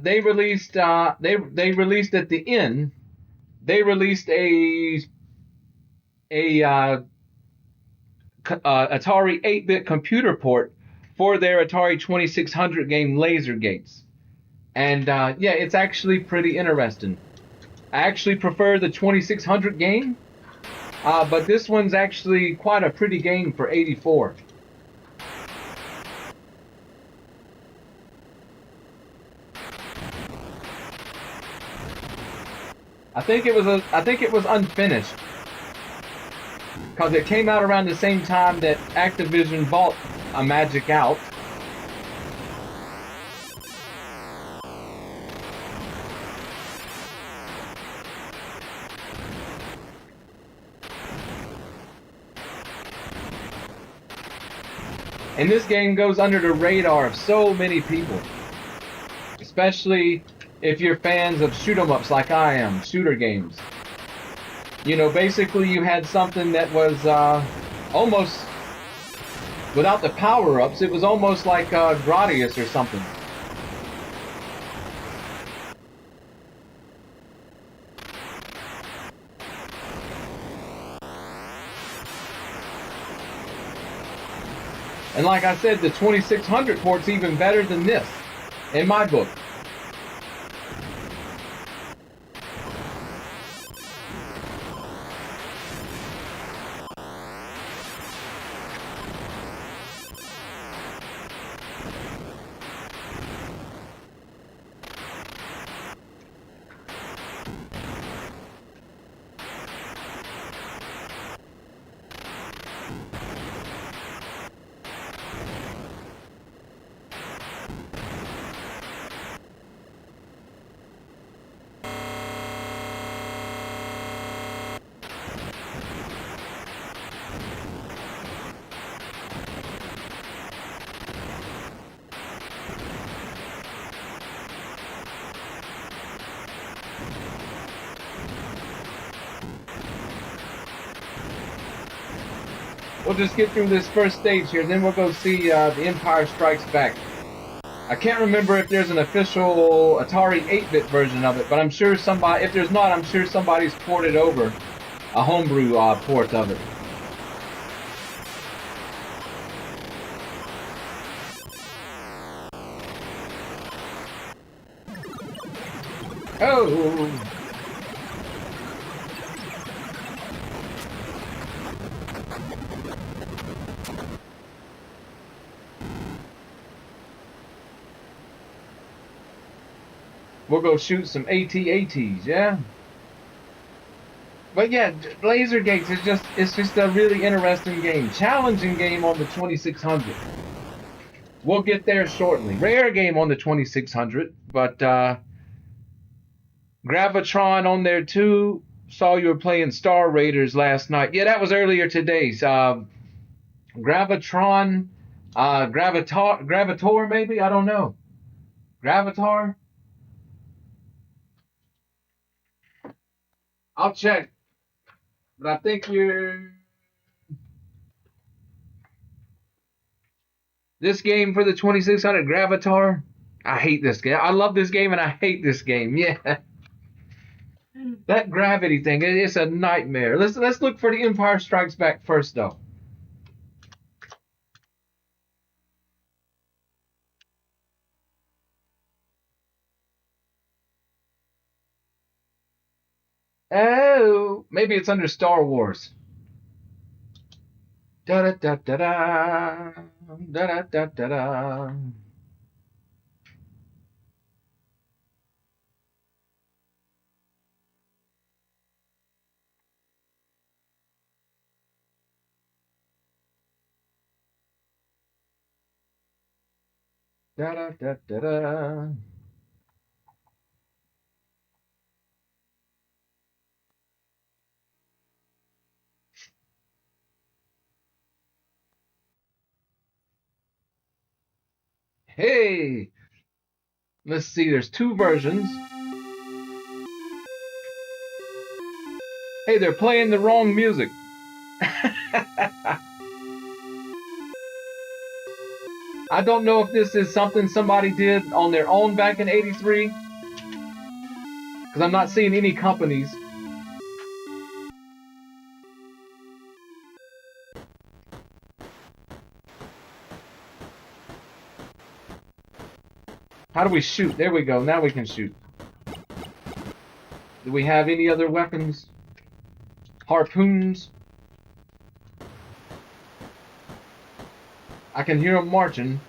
they released at the end. They released a Atari 8-bit computer port for their Atari 2600 game Laser Gates. And yeah, it's actually pretty interesting. I actually prefer the 2600 game, but this one's actually quite a pretty game for 84. I think it was unfinished because it came out around the same time that Activision bought a Magic out. And this game goes under the radar of so many people, especially if you're fans of shoot 'em ups like I am, shooter games. You know, basically you had something that was almost without the power-ups. It was almost like Gradius or something. And like I said, the 2600 port's even better than this, in my book. We'll just get through this first stage here, then we'll go see The Empire Strikes Back. I can't remember if there's an official Atari 8-bit version of it, but I'm sure somebody, if there's not, I'm sure somebody's ported over a homebrew port of it. Oh! We'll go shoot some AT-ATs, yeah? But yeah, Laser Gates is it's just a really interesting game. Challenging game on the 2600. We'll get there shortly. Rare game on the 2600, but Gravitron on there too. Saw you were playing Star Raiders last night. Yeah, that was earlier today. Gravitron, Gravitor maybe? I don't know. Gravitar? I'll check. But I think you're... This game for the 2600 Gravitar? I hate this game. I love this game and I hate this game. Yeah. That gravity thing, it's a nightmare. Let's look for The Empire Strikes Back first though. Oh, maybe it's under Star Wars. Da da da da da da da da da da. Da da da da da. Hey, let's see. There's two versions. Hey, they're playing the wrong music. I don't know if this is something somebody did on their own back in '83, because I'm not seeing any companies. How do we shoot? There we go. Now we can shoot. Do we have any other weapons? Harpoons? I can hear them marching.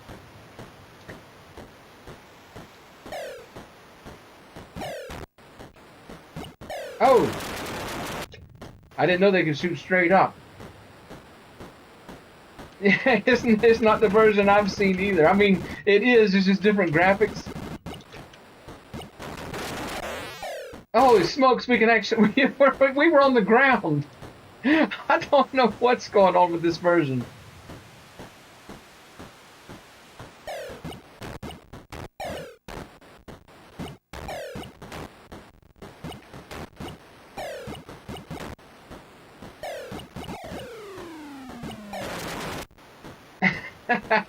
Oh! I didn't know they could shoot straight up. Yeah, it's not the version I've seen either. I mean, it is, it's just different graphics. Holy smokes, we can actually, we were on the ground. I don't know what's going on with this version.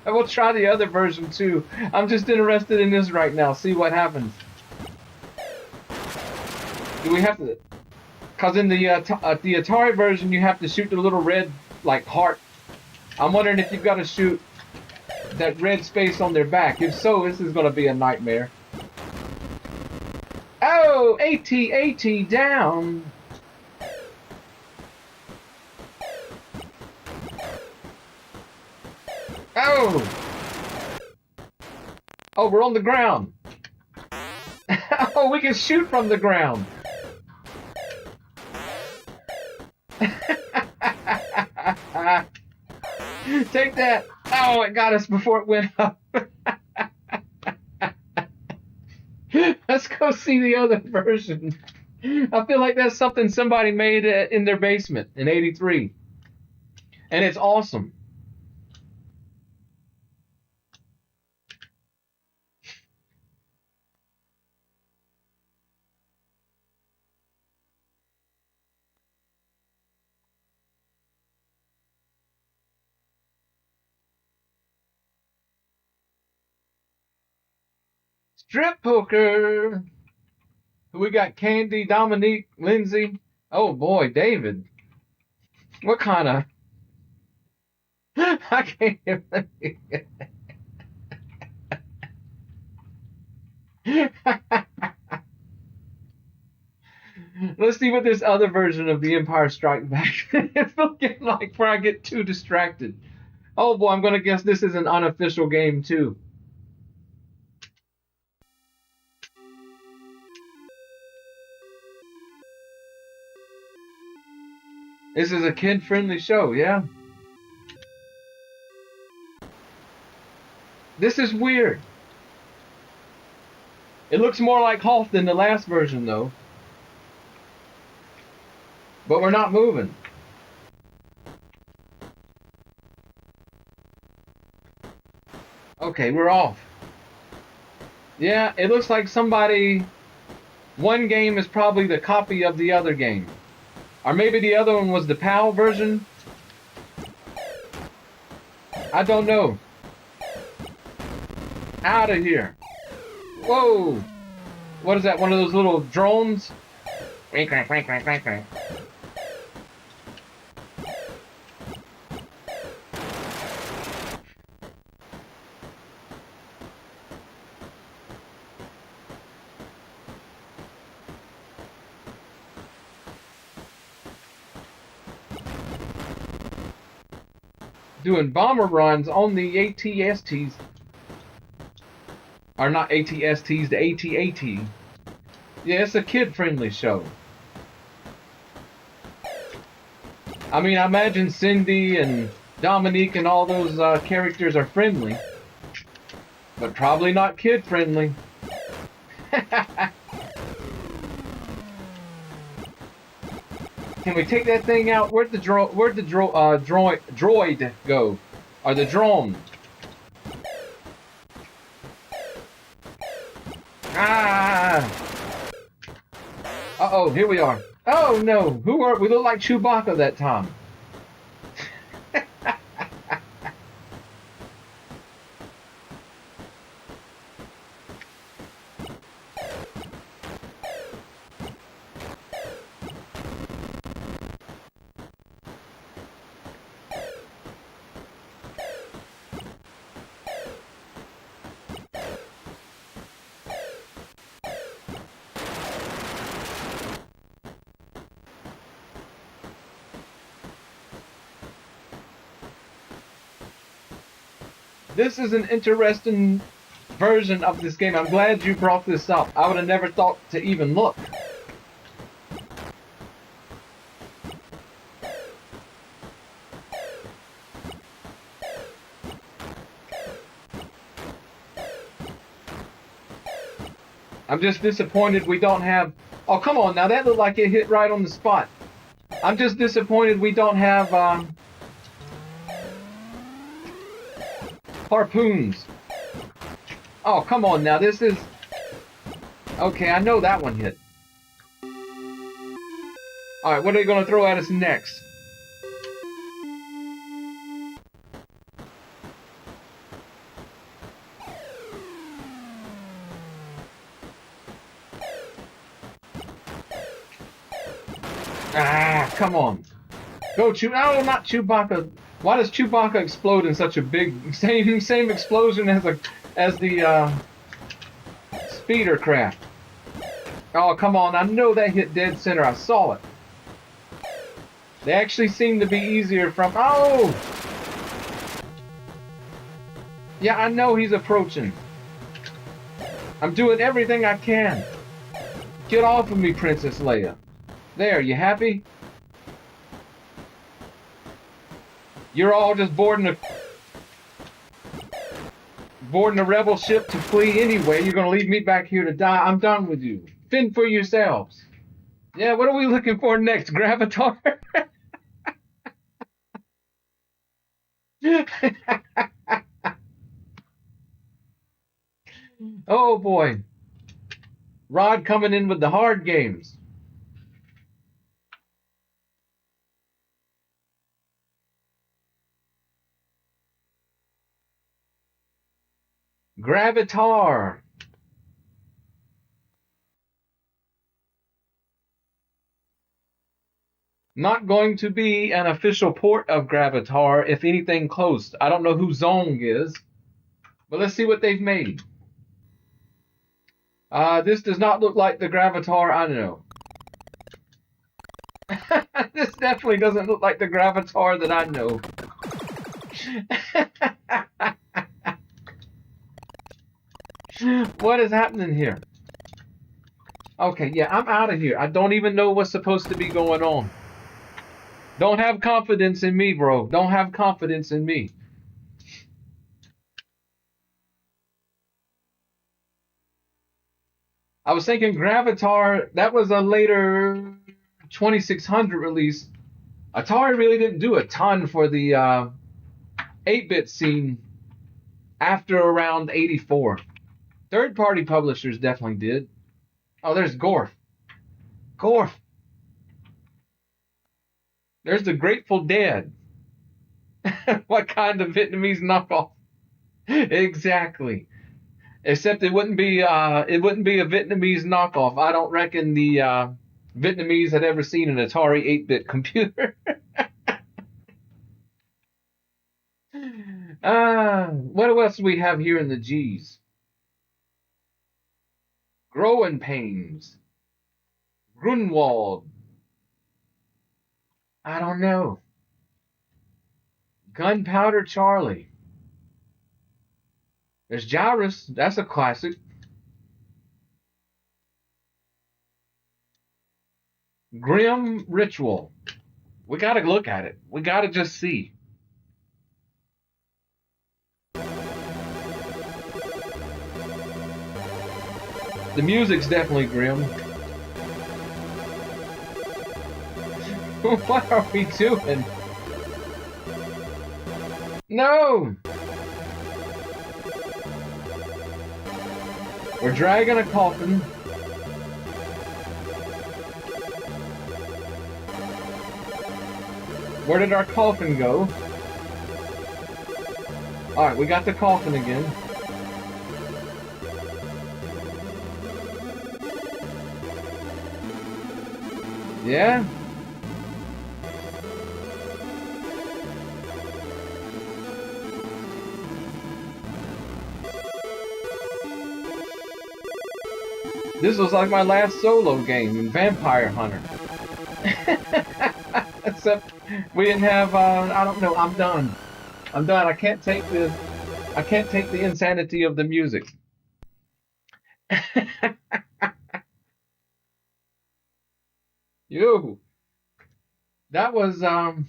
We'll try the other version too. I'm just interested in this right now. See what happens. Do we have to? Cause in the Atari version, you have to shoot the little red like heart. I'm wondering if you've got to shoot that red space on their back. If so, this is gonna be a nightmare. Oh, AT down. Oh! Oh, we're on the ground. Oh, we can shoot from the ground. Take that. Oh, it got us before it went up. Let's go see the other version. I feel like that's something somebody made in their basement in '83. And it's awesome. Strip poker. We got Candy, Dominique, Lindsay. Oh boy, David. What kind of? I can't even. Let's see what this other version of the Empire Strikes Back is looking like before I get too distracted. Oh boy, I'm gonna guess this is an unofficial game too. This is a kid-friendly show, yeah? This is weird. It looks more like Hoth than the last version, though. But we're not moving. Okay, we're off. Yeah, it looks like somebody... One game is probably the copy of the other game. Or maybe the other one was the PAL version? I don't know. Out of here. Whoa! What is that, one of those little drones? Doing bomber runs on the ATSTs. Or not ATSTs, the AT-AT. Yeah, it's a kid-friendly show. I mean, I imagine Cindy and Dominique and all those characters are friendly. But probably not kid-friendly. Can we take that thing out? Where'd the droid go? Or the drone? Ah! Uh-oh, here we are. Oh no, who are we? Look like Chewbacca that time. This is an interesting version of this game. I'm glad you brought this up. I would have never thought to even look. I'm just disappointed we don't have... Oh, come on now. That looked like it hit right on the spot. I'm just disappointed we don't have harpoons. Oh, come on now. This is... Okay, I know that one hit. Alright, what are they going to throw at us next? Ah, come on. Go Chew. No, not Chewbacca. Why does Chewbacca explode in such a big same explosion as the speeder craft? Oh, come on. I know that hit dead center. I saw it. They actually seem to be easier from... Oh! Yeah, I know he's approaching. I'm doing everything I can. Get off of me, Princess Leia. There, you happy? You're all just boarding a rebel ship to flee anyway. You're gonna leave me back here to die. I'm done with you. Fend for yourselves. Yeah, what are we looking for next? Gravatar? Oh boy. Rod coming in with the hard games. Gravatar. Not going to be an official port of Gravatar, if anything close. I don't know who Zong is, but let's see what they've made. This does not look like the Gravatar I know. This definitely doesn't look like the Gravatar that I know. What is happening here? Okay, yeah, I'm out of here. I don't even know what's supposed to be going on. Don't have confidence in me, bro. Don't have confidence in me. I was thinking Gravatar, that was a later 2600 release. Atari really didn't do a ton for the 8-bit scene after around 84. Third-party publishers definitely did. Oh, there's Gorf. Gorf. There's the Grateful Dead. What kind of Vietnamese knockoff? Exactly. Except it wouldn't be a Vietnamese knockoff. I don't reckon the Vietnamese had ever seen an Atari 8-bit computer. What else do we have here in the G's? Growing Pains. Grunwald. I don't know. Gunpowder Charlie. There's Gyrus. That's a classic. Grim Ritual. We gotta look at it. We gotta just see. The music's definitely grim. What are we doing? No! We're dragging a coffin. Where did our coffin go? Alright, we got the coffin again. Yeah? This was like my last solo game in Vampire Hunter. Except we didn't have I don't know, I'm done. I'm done. I can't take the insanity of the music. Yo. That was some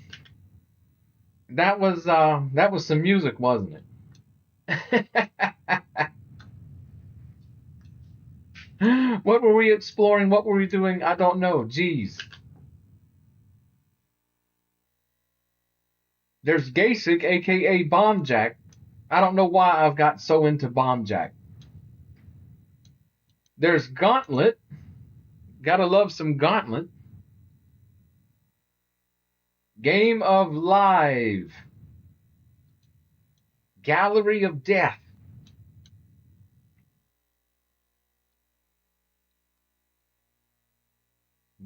music, wasn't it? What were we exploring? What were we doing? I don't know. Jeez. There's Gasik, aka Bomb Jack. I don't know why I've got so into Bomb Jack. There's Gauntlet. Gotta love some Gauntlet. Game of Live. Gallery of Death.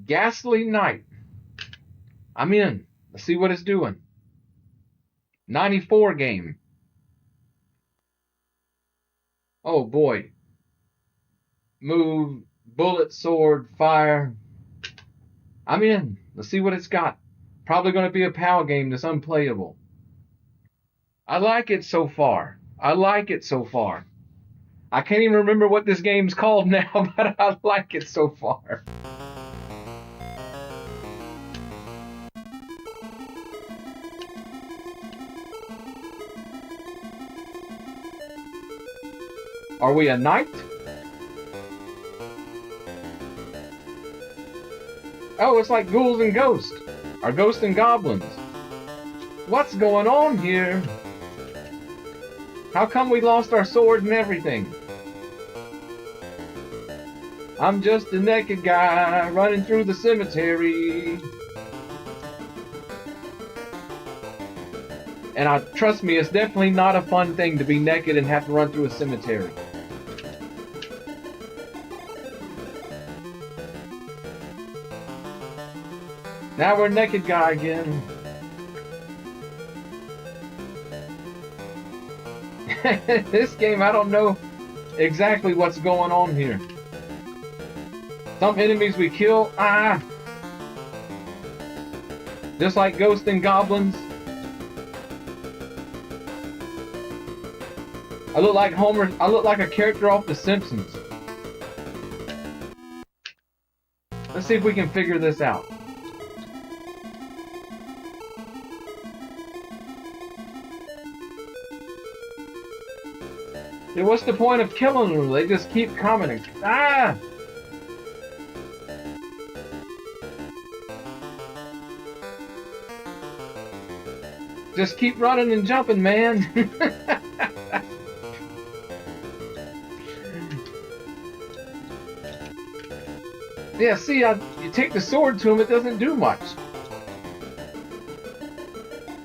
Ghastly Night. I'm in. Let's see what it's doing. 94 game. Oh boy. Move, bullet, sword, fire. I'm in. Let's see what it's got. Probably going to be a PAL game that's unplayable. I like it so far. I like it so far. I can't even remember what this game's called now, but I like it so far. Are we a knight? Oh, it's like ghouls and ghosts. Or ghosts and goblins. What's going on here? How come we lost our sword and everything? I'm just a naked guy running through the cemetery. And trust me, it's definitely not a fun thing to be naked and have to run through a cemetery. Now we're naked guy again. This game, I don't know exactly what's going on here. Some enemies we kill, just like ghosts and goblins. I look like Homer. I look like a character off The Simpsons. Let's see if we can figure this out. Yeah, what's the point of killing them? They just keep coming. Just keep running and jumping, man. Yeah, see, you take the sword to him, it doesn't do much.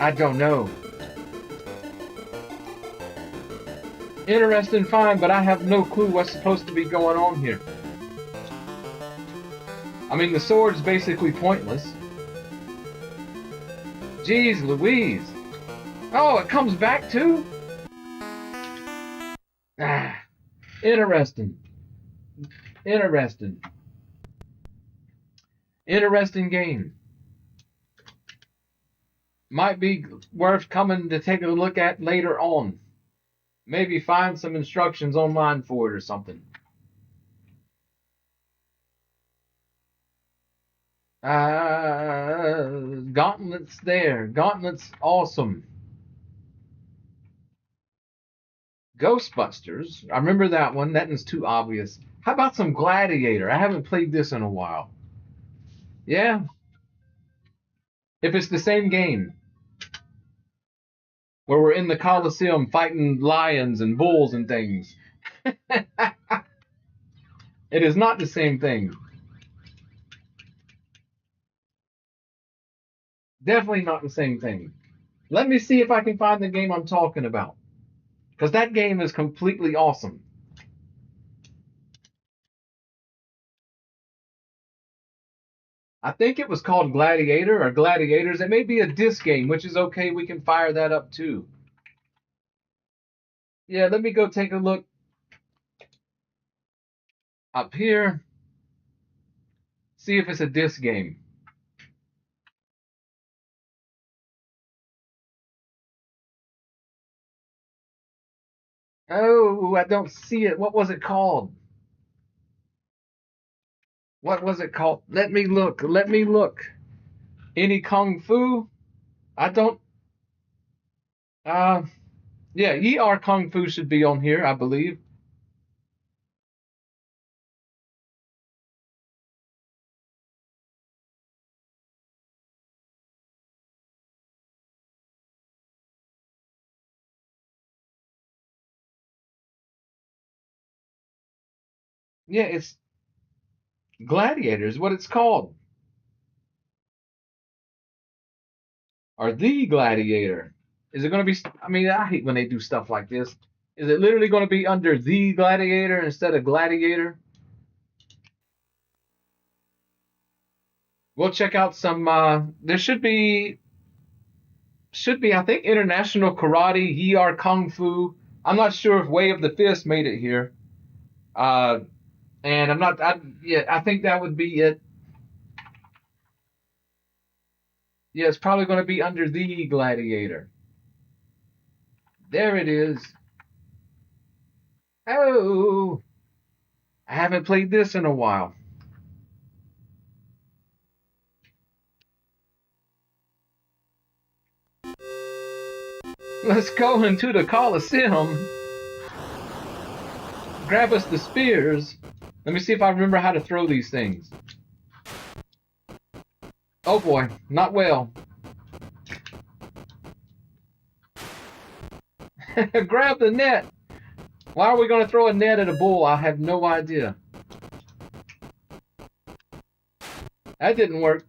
I don't know. Interesting find, but I have no clue what's supposed to be going on here. I mean, the sword's basically pointless. Jeez Louise. Oh, it comes back too? Interesting. Interesting. Interesting game. Might be worth coming to take a look at later on. Maybe find some instructions online for it or something. Gauntlet's there. Gauntlet's awesome. Ghostbusters. I remember that one. That one's too obvious. How about some Gladiator? I haven't played this in a while. Yeah. If it's the same game. Where we're in the Coliseum fighting lions and bulls and things. It is not the same thing. Definitely not the same thing. Let me see if I can find the game I'm talking about. Because that game is completely awesome. I think it was called Gladiator or Gladiators. It may be a disc game, which is okay. We can fire that up too. Yeah, let me go take a look up here. See if it's a disc game. Oh, I don't see it. What was it called? What was it called? Let me look. Let me look. Any Kung Fu? I don't. Yeah, ER Kung Fu should be on here, I believe. Yeah, it's Gladiator is what it's called. Or The Gladiator. Is it going to be? I mean, I hate when they do stuff like this. Is it literally going to be under The Gladiator instead of Gladiator? We'll check out some. There should be I think international karate, Yi Ar Kung Fu. I'm not sure if Way of the Fist made it here. Uh, and I'm not. Yeah, I think that would be it. Yeah, it's probably going to be under the Gladiator. There it is. Oh, I haven't played this in a while. Let's go into the Coliseum. Grab us the spears. Let me see if I remember how to throw these things. Oh boy, not well. Grab the net. Why are we going to throw a net at a bull? I have no idea. That didn't work.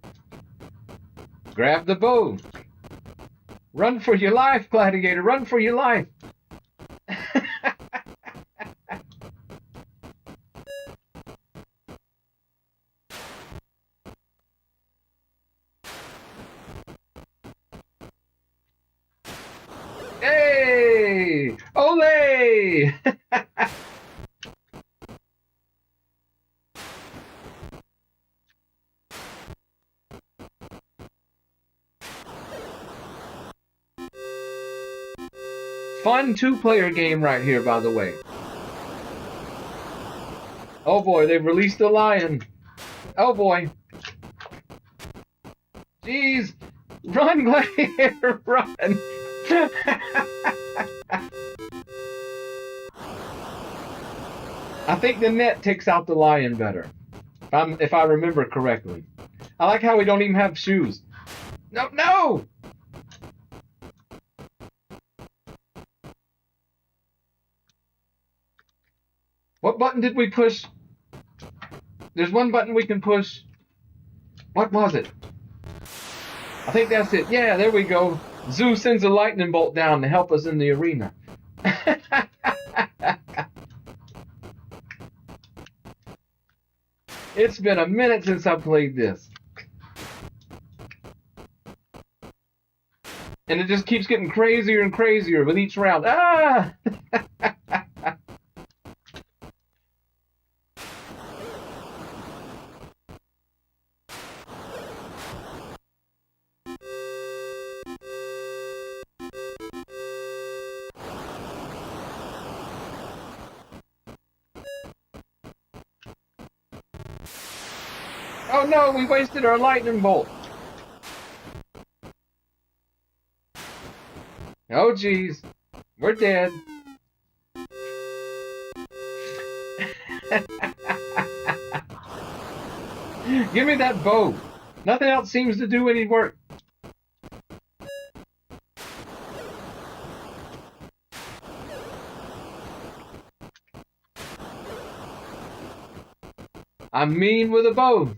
Grab the bow. Run for your life, Gladiator. Run for your life. Hey! Ole! Fun two-player game right here, by the way. Oh boy, they've released a lion. Oh boy. Jeez. Run, Gladiator, run. I think the net takes out the lion better. If I remember correctly. I like how we don't even have shoes. No, no! What button did we push? There's one button we can push. What was it? I think that's it. Yeah, there we go. Zeus sends a lightning bolt down to help us in the arena. It's been a minute since I played this. And it just keeps getting crazier and crazier with each round. Ah! Oh no, we wasted our lightning bolt. Oh geez, we're dead. Give me that bow. Nothing else seems to do any work. I'm mean with a bow.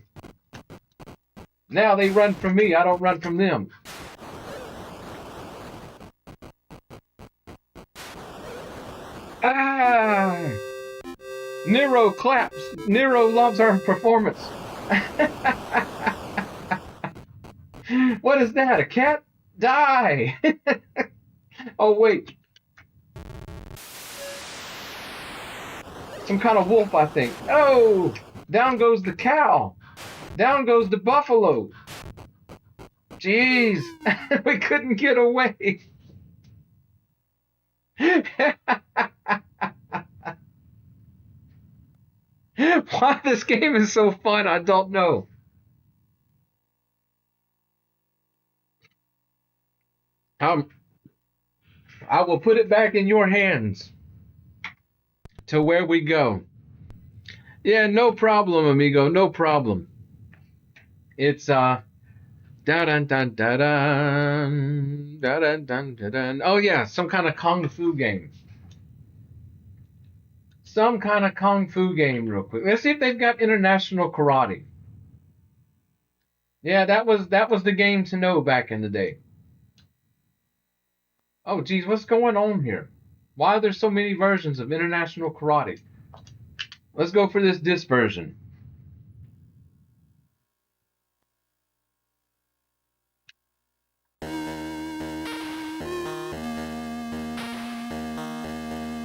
Now they run from me, I don't run from them. Ah! Nero claps. Nero loves our performance. What is that? A cat? Die! Oh, wait. Some kind of wolf, I think. Oh! Down goes the cow. Down goes the buffalo. Jeez. We couldn't get away. Why this game is so fun, I don't know. I will put it back in your hands. To where we go. Yeah, no problem, amigo. No problem. It's da dun dun da dun da dun dun da dun. Oh yeah, some kind of kung fu game. Some kind of kung fu game, real quick. Let's see if they've got international karate. Yeah, that was the game to know back in the day. Oh geez, what's going on here? Why are there so many versions of international karate? Let's go for this version.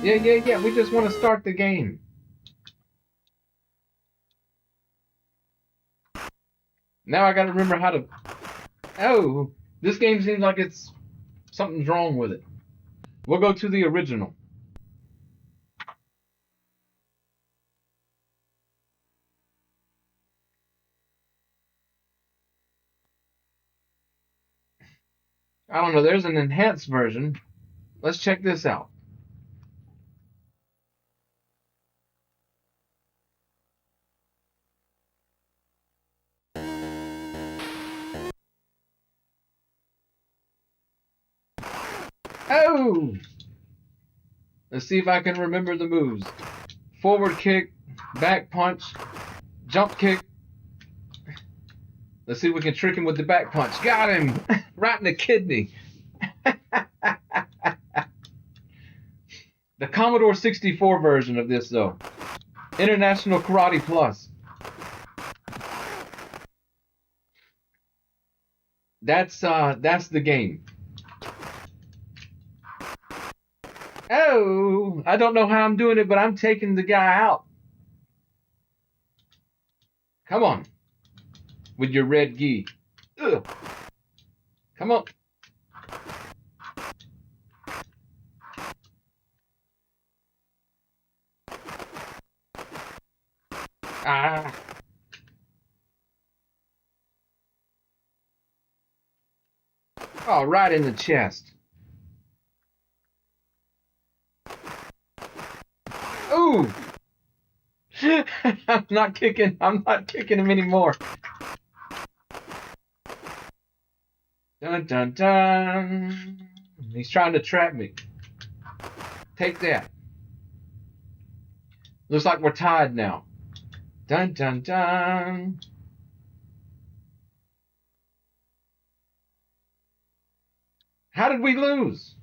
Yeah. We just want to start the game. Now I got to remember how to. Oh, this game seems like it's something's wrong with it. We'll go to the original. I don't know. There's an enhanced version. Let's check this out. Oh! Let's see if I can remember the moves. Forward kick, back punch, jump kick. Let's see if we can trick him with the back punch. Got him! Right in the kidney. The Commodore 64 version of this, though. International Karate Plus. That's the game. Oh, I don't know how I'm doing it, but I'm taking the guy out. Come on. With your red gi. Ugh. Come on. Ah. Oh, right in the chest. Ooh. I'm not kicking him anymore. Dun dun dun. He's trying to trap me. Take that. Looks like we're tied now. Dun dun dun. How did we lose?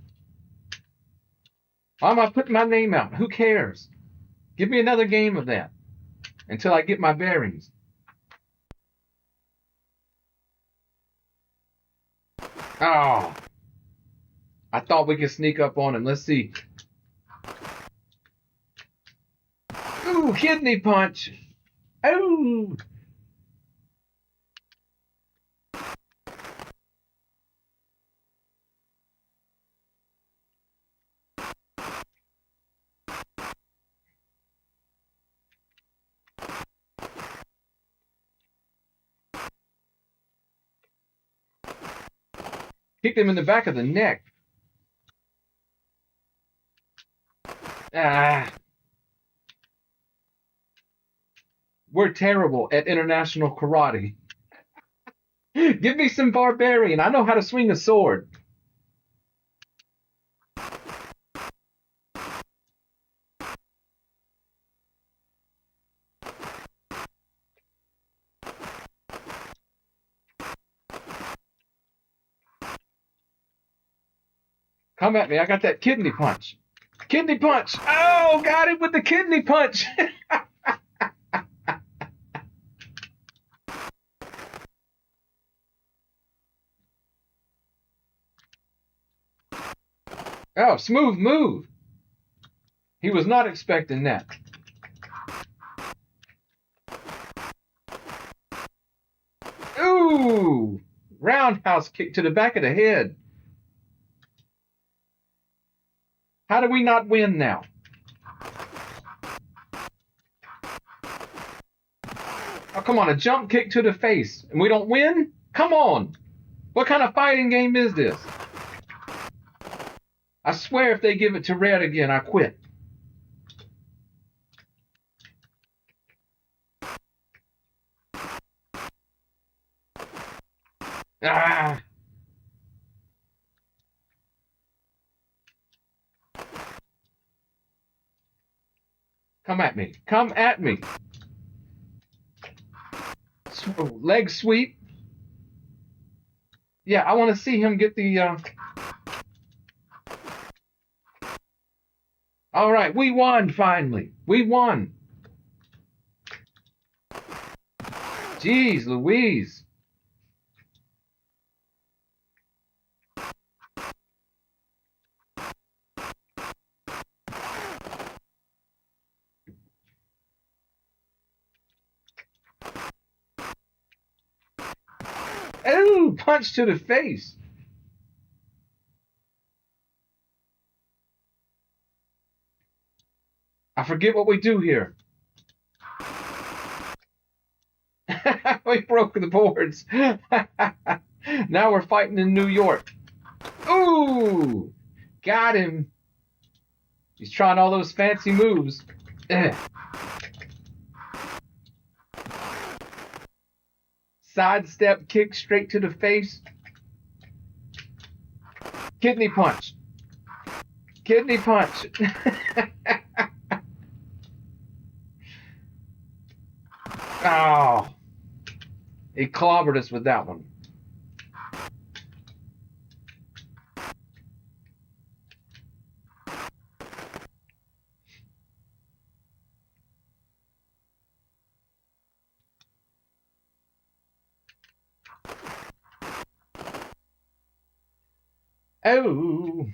Why am I putting my name out? Who cares? Give me another game of that until I get my bearings. Oh, I thought we could sneak up on him. Let's see. Ooh, kidney punch. Ooh. Kicked him in the back of the neck. Ah. We're terrible at international karate. Give me some barbarian. I know how to swing a sword. Come at me. I got that kidney punch. Kidney punch. Oh, got him with the kidney punch. Oh, smooth move. He was not expecting that. Ooh, roundhouse kick to the back of the head. How do we not win now? Oh, come on, a jump kick to the face, and we don't win? Come on. What kind of fighting game is this? I swear if they give it to Red again, I quit. Ah. Come at me. Come at me. Leg sweep. Yeah, I want to see him get the... All right, we won finally. We won. Jeez Louise. punch to the face. I forget what we do here. We broke the boards. Now we're fighting in New York. Ooh! Got him. He's trying all those fancy moves. Sidestep kick straight to the face. Kidney punch. Kidney punch. Oh. He clobbered us with that one. Oh.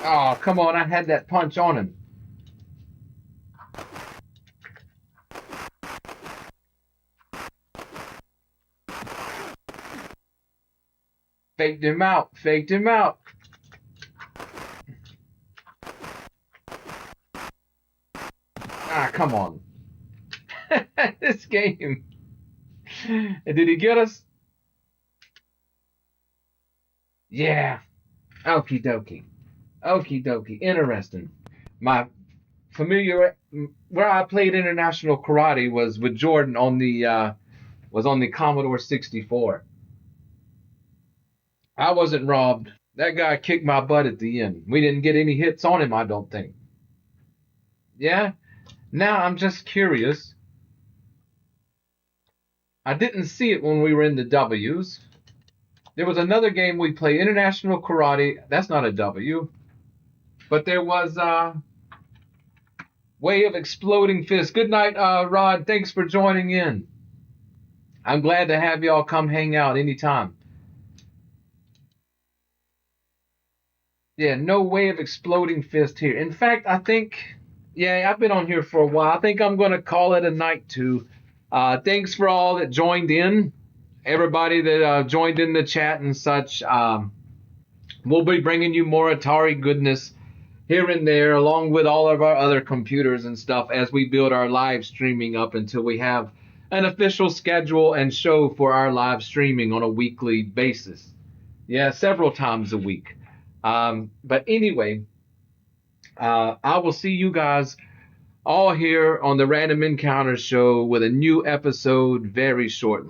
Oh, come on. I had that punch on him. Faked him out. Faked him out. Ah, come on. This game. Did he get us? Yeah. Okie dokie. Okie dokie. Interesting. My familiar where I played international karate was with Jordan on the Commodore 64. I wasn't robbed. That guy kicked my butt at the end. We didn't get any hits on him, I don't think. Yeah? Now I'm just curious. I didn't see it when we were in the W's. There was another game we played, International Karate. That's not a W. But there was Way of Exploding Fist. Good night, Rod. Thanks for joining in. I'm glad to have y'all come hang out anytime. Yeah, no Way of Exploding Fist here. In fact, I think, yeah, I've been on here for a while. I think I'm going to call it a night too. Thanks for all that joined in. Everybody that joined in the chat and such. We'll be bringing you more Atari goodness here and there, along with all of our other computers and stuff, as we build our live streaming up until we have an official schedule and show for our live streaming on a weekly basis. Yeah, several times a week. But anyway, I will see you guys all here on the Random Encounters show with a new episode very shortly.